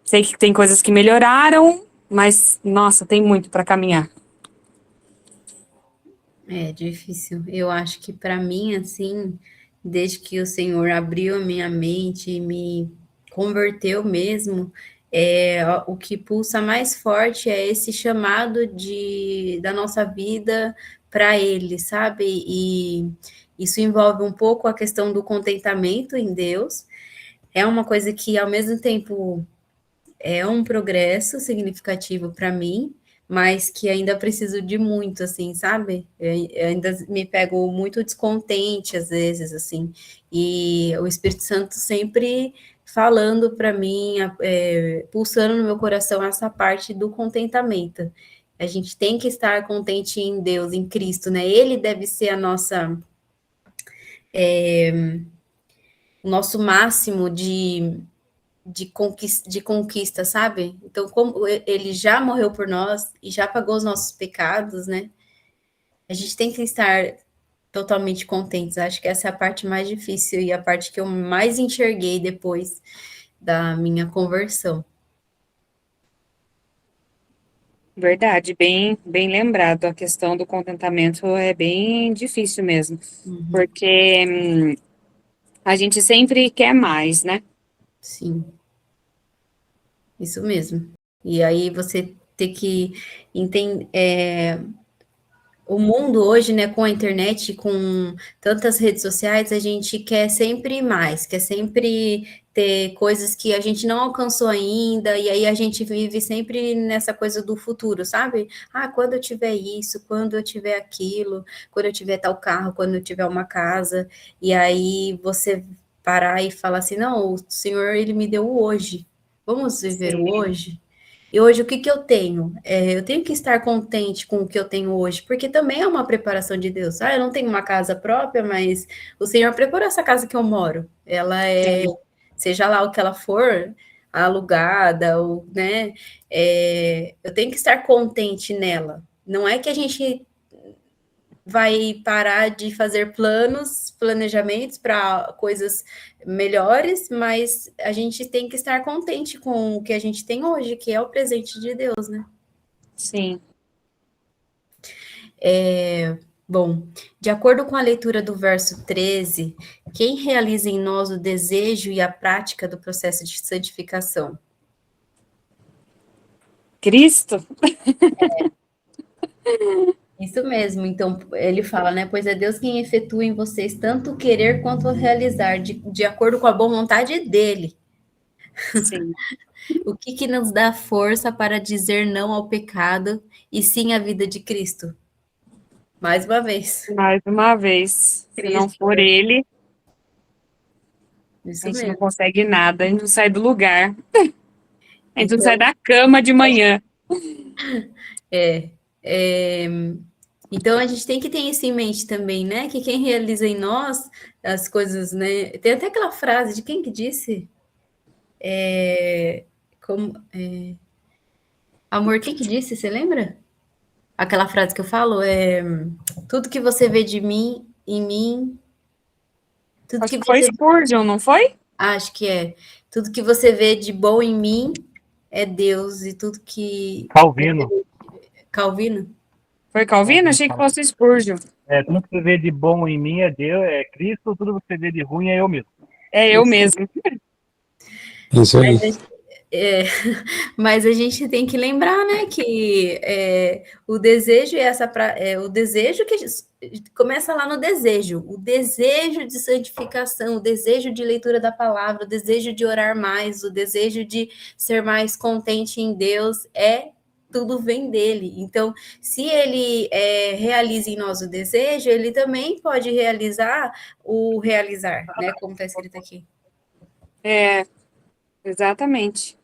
sei que tem coisas que melhoraram, mas, nossa, tem muito para caminhar. É difícil. Eu acho que para mim, assim, desde que o Senhor abriu a minha mente e me converteu mesmo, o que pulsa mais forte é esse chamado da nossa vida para Ele, sabe? E isso envolve um pouco a questão do contentamento em Deus. É uma coisa que, ao mesmo tempo, é um progresso significativo para mim, mas que ainda preciso de muito, assim, sabe? Eu ainda me pego muito descontente às vezes, assim, e o Espírito Santo sempre falando para mim, pulsando no meu coração essa parte do contentamento. A gente tem que estar contente em Deus, em Cristo, né? Ele deve ser o nosso máximo de conquista, sabe? Então, como ele já morreu por nós e já pagou os nossos pecados, né? A gente tem que estar totalmente contentes. Acho que essa é a parte mais difícil e a parte que eu mais enxerguei depois da minha conversão. Verdade, bem, bem lembrado. A questão do contentamento é bem difícil mesmo, porque a gente sempre quer mais, né? Sim, isso mesmo. E aí você ter que entender. O mundo hoje, né, com a internet, com tantas redes sociais, a gente quer sempre mais, quer sempre ter coisas que a gente não alcançou ainda, e aí a gente vive sempre nessa coisa do futuro, sabe? Ah, quando eu tiver isso, quando eu tiver aquilo, quando eu tiver tal carro, quando eu tiver uma casa, e aí você parar e falar assim, não, o Senhor, Ele me deu o hoje, vamos viver o Sim, hoje? E hoje, o que que eu tenho? Eu tenho que estar contente com o que eu tenho hoje, porque também é uma preparação de Deus. Ah, eu não tenho uma casa própria, mas o Senhor preparou essa casa que eu moro. Ela é, sim. seja lá o que ela for, alugada, ou, né? Eu tenho que estar contente nela. Não é que a gente vai parar de fazer planejamentos para coisas melhores, mas a gente tem que estar contente com o que a gente tem hoje, que é o presente de Deus, né? Sim. Bom, de acordo com a leitura do verso 13, quem realiza em nós o desejo e a prática do processo de santificação? Cristo? Isso mesmo. Então, ele fala, né? Pois é Deus quem efetua em vocês tanto o querer quanto o realizar, de acordo com a boa vontade dele. Sim, O que que nos dá força para dizer não ao pecado e sim à vida de Cristo? Mais uma vez, mais uma vez. Se não Cristo, for né? ele, a Isso gente não mesmo. consegue nada, a gente não sai do lugar, a gente não sai Então, da cama de manhã. é, é, então a gente tem que ter isso em mente também, né? Que quem realiza em nós as coisas, né? Tem até aquela frase de quem que disse? É, como, amor, quem que disse? Você lembra? Aquela frase que eu falo é tudo que você vê de mim, em mim, tudo Acho que que foi você Spurgeon, não foi? acho que é tudo que você vê de bom em mim é Deus e tudo que Calvino. Calvino? Foi Calvino? Calvino Achei que fala. fosse Spurgeon. Tudo que você vê de bom em mim é Deus, é Cristo, tudo que você vê de ruim é eu mesmo. É eu Isso. mesmo. Isso aí. É, mas a gente tem que lembrar, né, que o desejo o desejo que começa lá no desejo, o desejo de santificação, o desejo de leitura da palavra, o desejo de orar mais, o desejo de ser mais contente em Deus, tudo vem dele. Então, se ele realiza em nós o desejo, ele também pode realizar o realizar, né, como está escrito aqui. É, exatamente.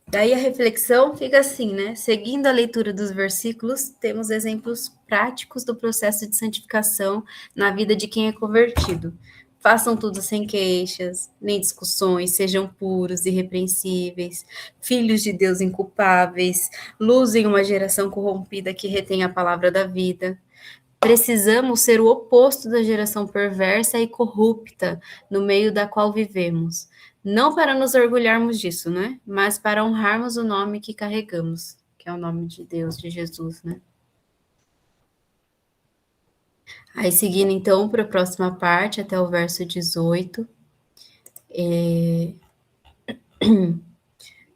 Daí a reflexão fica assim, né? Seguindo a leitura dos versículos, temos exemplos práticos do processo de santificação na vida de quem é convertido. Façam tudo sem queixas, nem discussões, sejam puros, irrepreensíveis, filhos de Deus inculpáveis, luz em uma geração corrompida que retém a palavra da vida. Precisamos ser o oposto da geração perversa e corrupta no meio da qual vivemos. Não para nos orgulharmos disso, né? Mas para honrarmos o nome que carregamos, que é o nome de Deus, de Jesus, né? Aí, seguindo então para a próxima parte, até o verso 18, o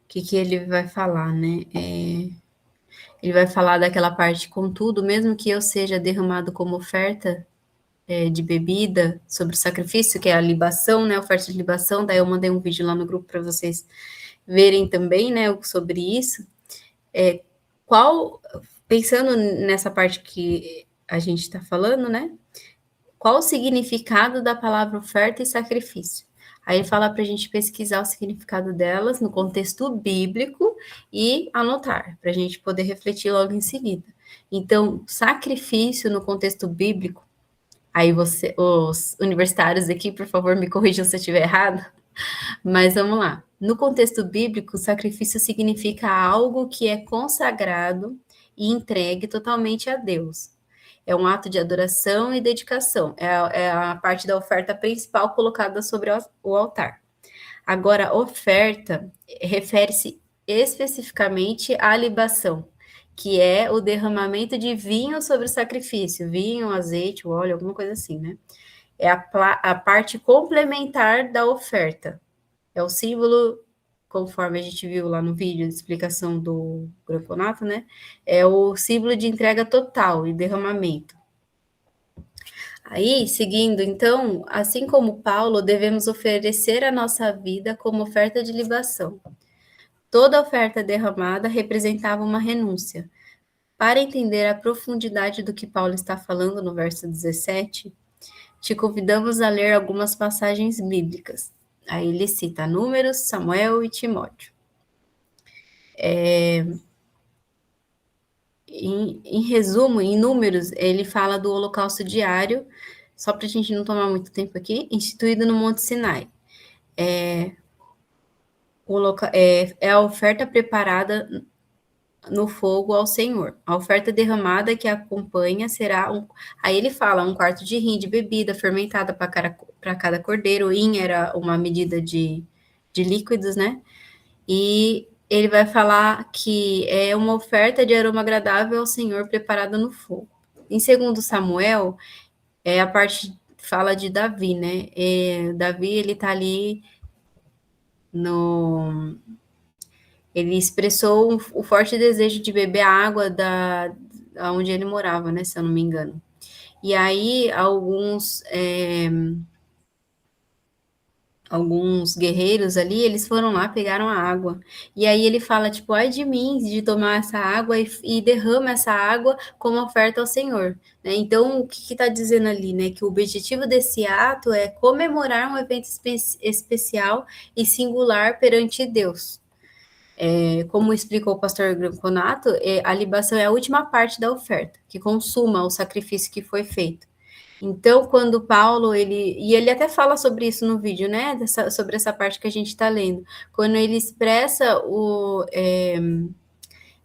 que ele vai falar, né? Ele vai falar daquela parte, contudo, mesmo que eu seja derramado como oferta de bebida, sobre o sacrifício, que é a libação, né, a oferta de libação, daí eu mandei um vídeo lá no grupo para vocês verem também, né, sobre isso. Pensando nessa parte que a gente está falando, né, qual o significado da palavra oferta e sacrifício? Aí ele fala para a gente pesquisar o significado delas no contexto bíblico e anotar, para a gente poder refletir logo em seguida. Então, sacrifício no contexto bíblico, aí os universitários aqui, por favor, me corrijam se eu estiver errado, mas vamos lá. No contexto bíblico, sacrifício significa algo que é consagrado e entregue totalmente a Deus. É um ato de adoração e dedicação. É a parte da oferta principal colocada sobre o altar. Agora, oferta refere-se especificamente à libação, que é o derramamento de vinho sobre o sacrifício, vinho, azeite, óleo, alguma coisa assim, né? É a parte complementar da oferta. É o símbolo, conforme a gente viu lá no vídeo de explicação do greconato, né? É o símbolo de entrega total e derramamento. Aí, seguindo, então, assim como Paulo, devemos oferecer a nossa vida como oferta de libação. Toda oferta derramada representava uma renúncia. Para entender a profundidade do que Paulo está falando no verso 17, te convidamos a ler algumas passagens bíblicas. Aí ele cita Números, Samuel e Timóteo. Em resumo, em Números, ele fala do holocausto diário, só para a gente não tomar muito tempo aqui, instituído no Monte Sinai. É a oferta preparada no fogo ao Senhor. A oferta derramada que acompanha será aí ele fala um quarto de rim de bebida fermentada para cada cordeiro. O hin era uma medida de líquidos, né? E ele vai falar que é uma oferta de aroma agradável ao Senhor preparada no fogo. Em 2 Samuel, a parte fala de Davi, né? Davi, ele tá ali Ele expressou o forte desejo de beber a água da onde ele morava, né, se eu não me engano. E aí alguns guerreiros ali, eles foram lá, pegaram a água. E aí ele fala, tipo, ai de mim, de tomar essa água e derrama essa água como oferta ao Senhor. Né? Então, o que está dizendo ali, né? Que o objetivo desse ato é comemorar um evento especial e singular perante Deus. Como explicou o pastor Granconato, a libação é a última parte da oferta, que consuma o sacrifício que foi feito. Então, quando Paulo, ele até fala sobre isso no vídeo, né, sobre essa parte que a gente está lendo, quando ele expressa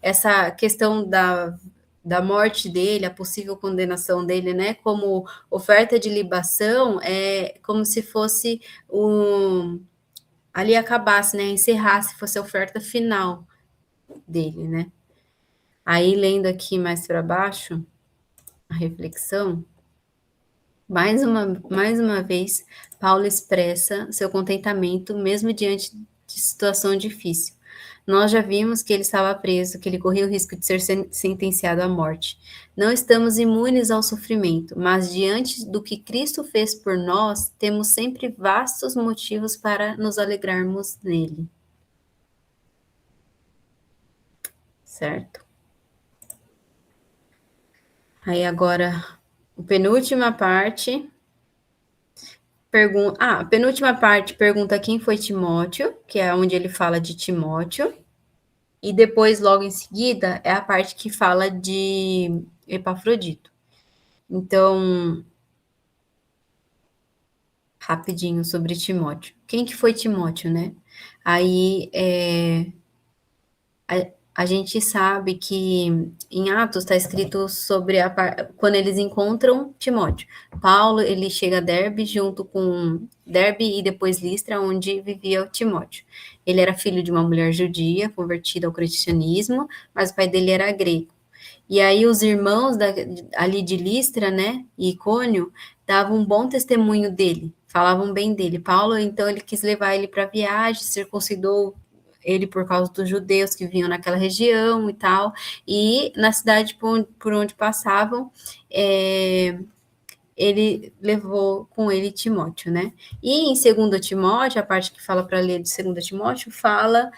essa questão da morte dele, a possível condenação dele, né, como oferta de libação, é como se fosse ali acabasse, né, encerrasse, fosse a oferta final dele, né. Aí, lendo aqui mais para baixo, a reflexão, mais uma vez, Paulo expressa seu contentamento, mesmo diante de situação difícil. Nós já vimos que ele estava preso, que ele corria o risco de ser sentenciado à morte. Não estamos imunes ao sofrimento, mas diante do que Cristo fez por nós, temos sempre vastos motivos para nos alegrarmos nele. Certo? Aí agora, a penúltima parte pergunta quem foi Timóteo, que é onde ele fala de Timóteo, e depois, logo em seguida, é a parte que fala de Epafrodito. Então, rapidinho sobre Timóteo. Quem que foi Timóteo, né? Aí, a gente sabe que em Atos está escrito sobre quando eles encontram Timóteo. Paulo, ele chega a Derbe junto com Derbe e depois Listra, onde vivia o Timóteo. Ele era filho de uma mulher judia, convertida ao cristianismo, mas o pai dele era grego. E aí os irmãos ali de Listra, né, e Icônio, davam um bom testemunho dele, falavam bem dele. Paulo, então, ele quis levar ele para a viagem, circuncidou ele por causa dos judeus que vinham naquela região e tal, e na cidade por onde passavam, ele levou com ele Timóteo, né? E em 2 Timóteo, a parte que fala para ler de 2 Timóteo, fala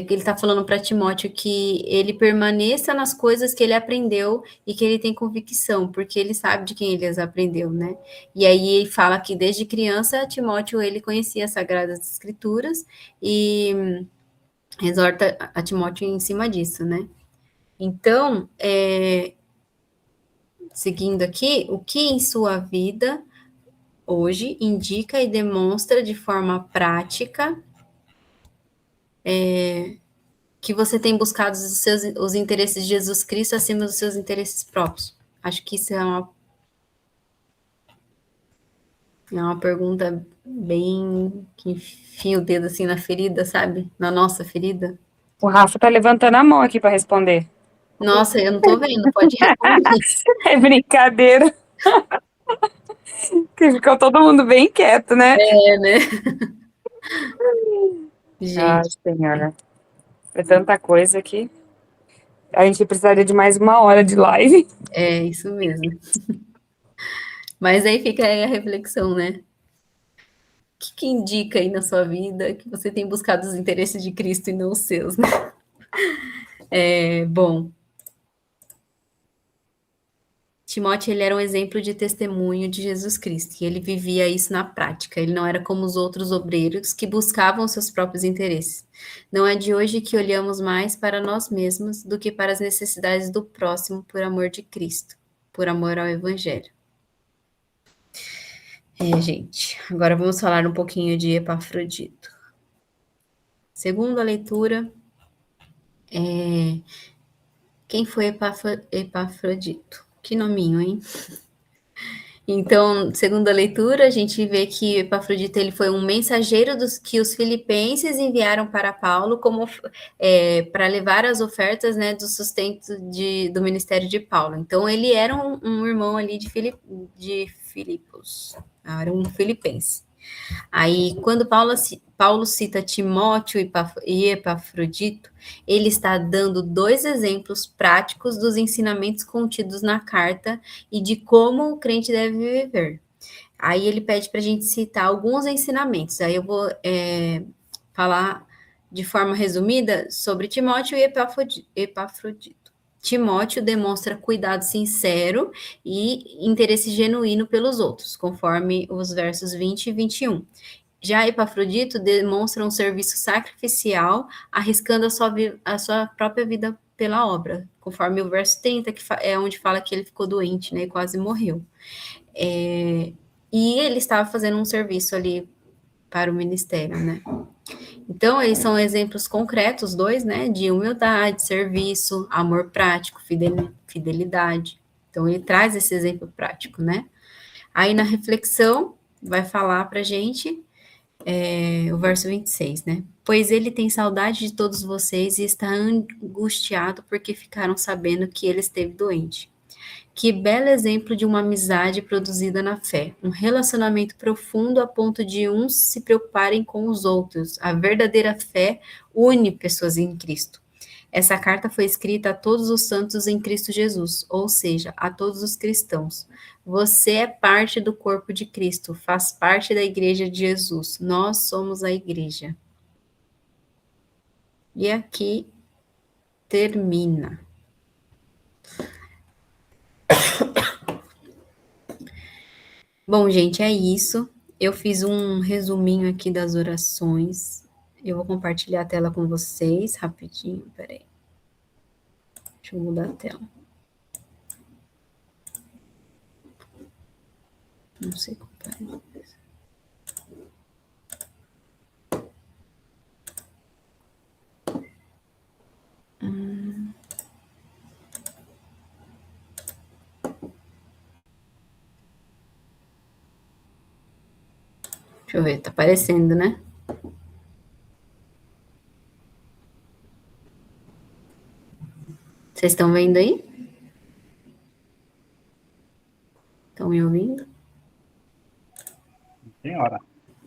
que ele está falando para Timóteo que ele permaneça nas coisas que ele aprendeu e que ele tem convicção, porque ele sabe de quem ele as aprendeu, né? E aí ele fala que desde criança Timóteo ele conhecia as Sagradas Escrituras e exorta a Timóteo em cima disso, né? Então, seguindo aqui, o que em sua vida hoje indica e demonstra de forma prática que você tem buscado os interesses de Jesus Cristo acima dos seus interesses próprios? Acho que isso é uma pergunta bem que enfia o dedo assim na ferida, sabe? Na nossa ferida. O Rafa tá levantando a mão aqui para responder. Nossa, eu não tô vendo, pode responder. É brincadeira. Que ficou todo mundo bem quieto, né? Né? Ai, Gente, senhora. É tanta coisa que a gente precisaria de mais 1 hora de live. é isso mesmo. Mas aí fica aí a reflexão, né? O que indica aí na sua vida que você tem buscado os interesses de Cristo e não os seus, né? Bom, Timóteo, ele era um exemplo de testemunho de Jesus Cristo, e ele vivia isso na prática. Ele não era como os outros obreiros que buscavam seus próprios interesses. Não é de hoje que olhamos mais para nós mesmos do que para as necessidades do próximo por amor de Cristo, por amor ao Evangelho. Gente, agora vamos falar um pouquinho de Epafrodito. Segundo a leitura, quem foi Epafrodito? Que nominho, hein? Então, segundo a leitura, a gente vê que Epafrodito ele foi um mensageiro que os filipenses enviaram para Paulo como para levar as ofertas, né, do sustento do ministério de Paulo. Então, ele era um irmão ali de Filipos, era um filipense. Aí, quando Paulo cita Timóteo e Epafrodito, ele está dando 2 exemplos práticos dos ensinamentos contidos na carta e de como o crente deve viver. Aí ele pede para a gente citar alguns ensinamentos. Aí eu vou falar de forma resumida sobre Timóteo e Epafrodito. Timóteo demonstra cuidado sincero e interesse genuíno pelos outros, conforme os versos 20 e 21. Já Epafrodito demonstra um serviço sacrificial, arriscando a sua própria vida pela obra, conforme o verso 30, que é onde fala que ele ficou doente, né, e quase morreu. E ele estava fazendo um serviço ali para o ministério, né? Então, eles são exemplos concretos, 2, né, de humildade, serviço, amor prático, fidelidade. Então, ele traz esse exemplo prático, né? Aí, na reflexão, vai falar para a gente o verso 26, né? Pois ele tem saudade de todos vocês e está angustiado porque ficaram sabendo que ele esteve doente. Que belo exemplo de uma amizade produzida na fé, um relacionamento profundo a ponto de uns se preocuparem com os outros. A verdadeira fé une pessoas em Cristo. Essa carta foi escrita a todos os santos em Cristo Jesus, ou seja, a todos os cristãos. Você é parte do corpo de Cristo, faz parte da igreja de Jesus. Nós somos a igreja. E aqui termina. Bom, gente, é isso. Eu fiz um resuminho aqui das orações. Eu vou compartilhar a tela com vocês rapidinho. Peraí. Deixa eu mudar a tela. Não sei como faz. Deixa eu ver, tá aparecendo, né? Vocês estão vendo aí? Estão me ouvindo? Senhora.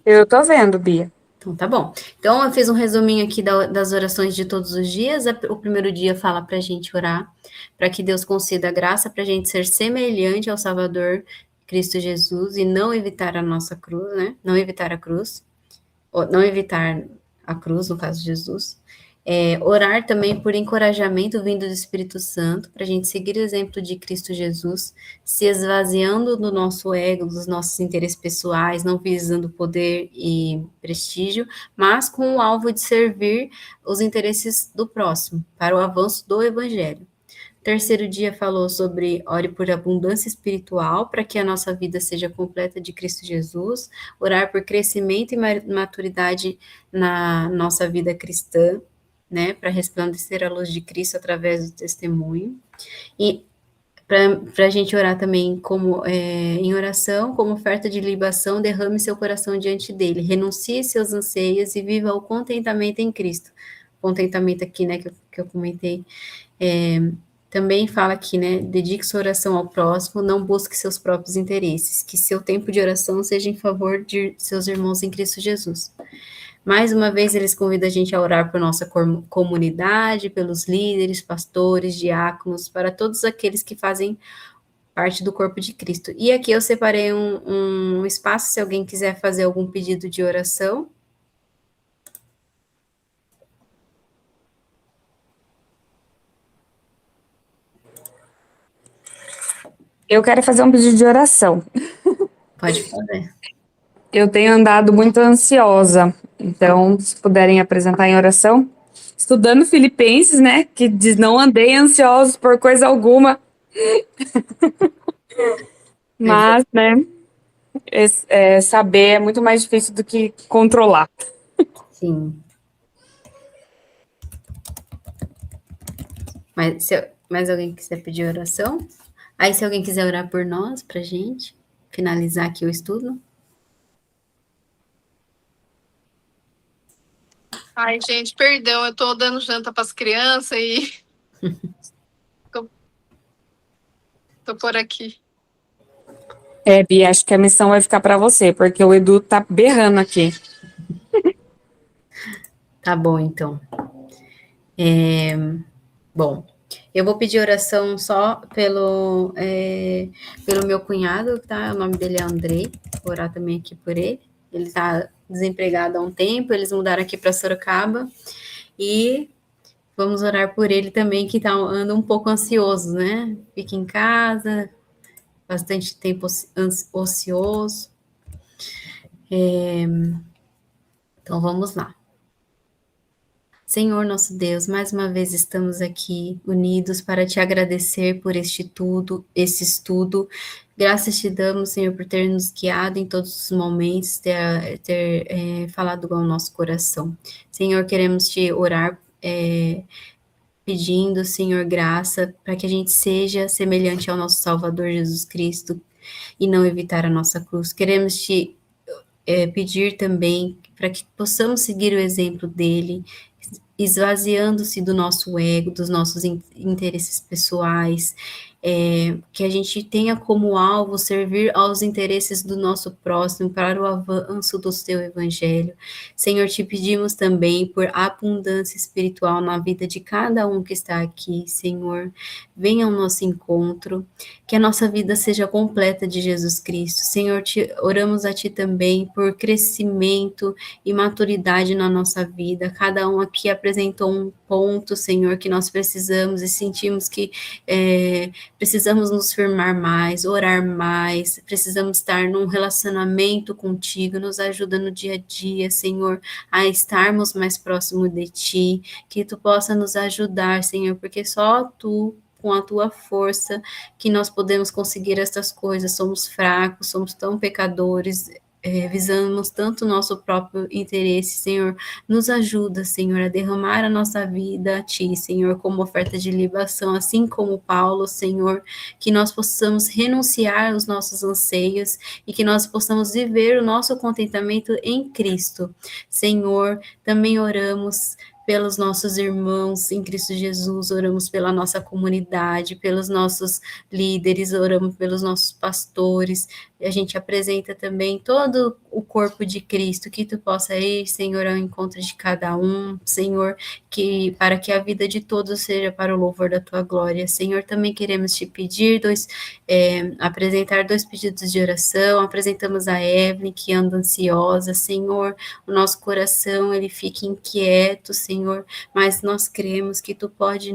Eu tô vendo, Bia. Então, tá bom. Então, eu fiz um resuminho aqui das orações de todos os dias. O primeiro dia fala para a gente orar, para que Deus conceda a graça para a gente ser semelhante ao Salvador Cristo Jesus e não evitar a nossa cruz, né? Não evitar a cruz, ou não evitar a cruz, no caso de Jesus. Orar também por encorajamento vindo do Espírito Santo, para a gente seguir o exemplo de Cristo Jesus, se esvaziando do nosso ego, dos nossos interesses pessoais, não visando poder e prestígio, mas com o alvo de servir os interesses do próximo, para o avanço do Evangelho. Terceiro dia falou sobre ore por abundância espiritual, para que a nossa vida seja completa de Cristo Jesus, orar por crescimento e maturidade na nossa vida cristã, né, para resplandecer a luz de Cristo através do testemunho, e para a gente orar também como em oração, como oferta de libação, derrame seu coração diante dele, renuncie seus anseios e viva o contentamento em Cristo. Contentamento aqui, né, que eu comentei, também fala aqui, né, dedique sua oração ao próximo, não busque seus próprios interesses, que seu tempo de oração seja em favor de seus irmãos em Cristo Jesus. Mais uma vez, eles convidam a gente a orar por nossa comunidade, pelos líderes, pastores, diáconos, para todos aqueles que fazem parte do corpo de Cristo. E aqui eu separei um espaço, se alguém quiser fazer algum pedido de oração. Eu quero fazer um pedido de oração. Pode fazer. Eu tenho andado muito ansiosa, então, se puderem apresentar em oração. Estudando Filipenses, né, que diz, não andei ansiosos por coisa alguma. Mas, né, saber é muito mais difícil do que controlar. Sim. Mas se mais alguém quiser pedir oração? Aí, se alguém quiser orar por nós, pra gente finalizar aqui o estudo. Ai, gente, perdão, eu tô dando janta para as crianças e tô por aqui. Bia, acho que a missão vai ficar para você, porque o Edu tá berrando aqui. Tá bom, então. Bom, eu vou pedir oração só pelo meu cunhado, tá? O nome dele é Andrei. Vou orar também aqui por ele. Ele está desempregado há um tempo, eles mudaram aqui para Sorocaba. E vamos orar por ele também, que anda um pouco ansioso, né? Fica em casa, bastante tempo ocioso. Então vamos lá. Senhor nosso Deus, mais uma vez estamos aqui unidos para te agradecer por esse estudo. Graças te damos, Senhor, por ter nos guiado em todos os momentos, ter falado ao nosso coração. Senhor, queremos te orar, pedindo, Senhor, graça, para que a gente seja semelhante ao nosso Salvador Jesus Cristo e não evitar a nossa cruz. Queremos te pedir também para que possamos seguir o exemplo dele, esvaziando-se do nosso ego, dos nossos interesses pessoais, que a gente tenha como alvo servir aos interesses do nosso próximo para o avanço do teu evangelho. Senhor, te pedimos também por abundância espiritual na vida de cada um que está aqui, Senhor. Venha ao nosso encontro, que a nossa vida seja completa de Jesus Cristo. Senhor, oramos a ti também por crescimento e maturidade na nossa vida. Cada um aqui apresentou um ponto, Senhor, que nós precisamos e sentimos que precisamos nos firmar mais, orar mais, precisamos estar num relacionamento contigo. Nos ajuda no dia a dia, Senhor, a estarmos mais próximo de ti, que tu possa nos ajudar, Senhor, porque só tu, com a tua força, que nós podemos conseguir essas coisas. Somos fracos, somos tão pecadores, visamos tanto o nosso próprio interesse. Senhor, nos ajuda, Senhor, a derramar a nossa vida a ti, Senhor, como oferta de libação, assim como Paulo, Senhor, que nós possamos renunciar aos nossos anseios e que nós possamos viver o nosso contentamento em Cristo. Senhor, também oramos pelos nossos irmãos em Cristo Jesus, oramos pela nossa comunidade, pelos nossos líderes, oramos pelos nossos pastores. A gente apresenta também todo o corpo de Cristo, que tu possa ir, Senhor, ao encontro de cada um, Senhor, para que a vida de todos seja para o louvor da tua glória. Senhor, também queremos te pedir, apresentar 2 pedidos de oração. Apresentamos a Evelyn, que anda ansiosa, Senhor, o nosso coração, ele fica inquieto, Senhor, mas nós cremos que tu pode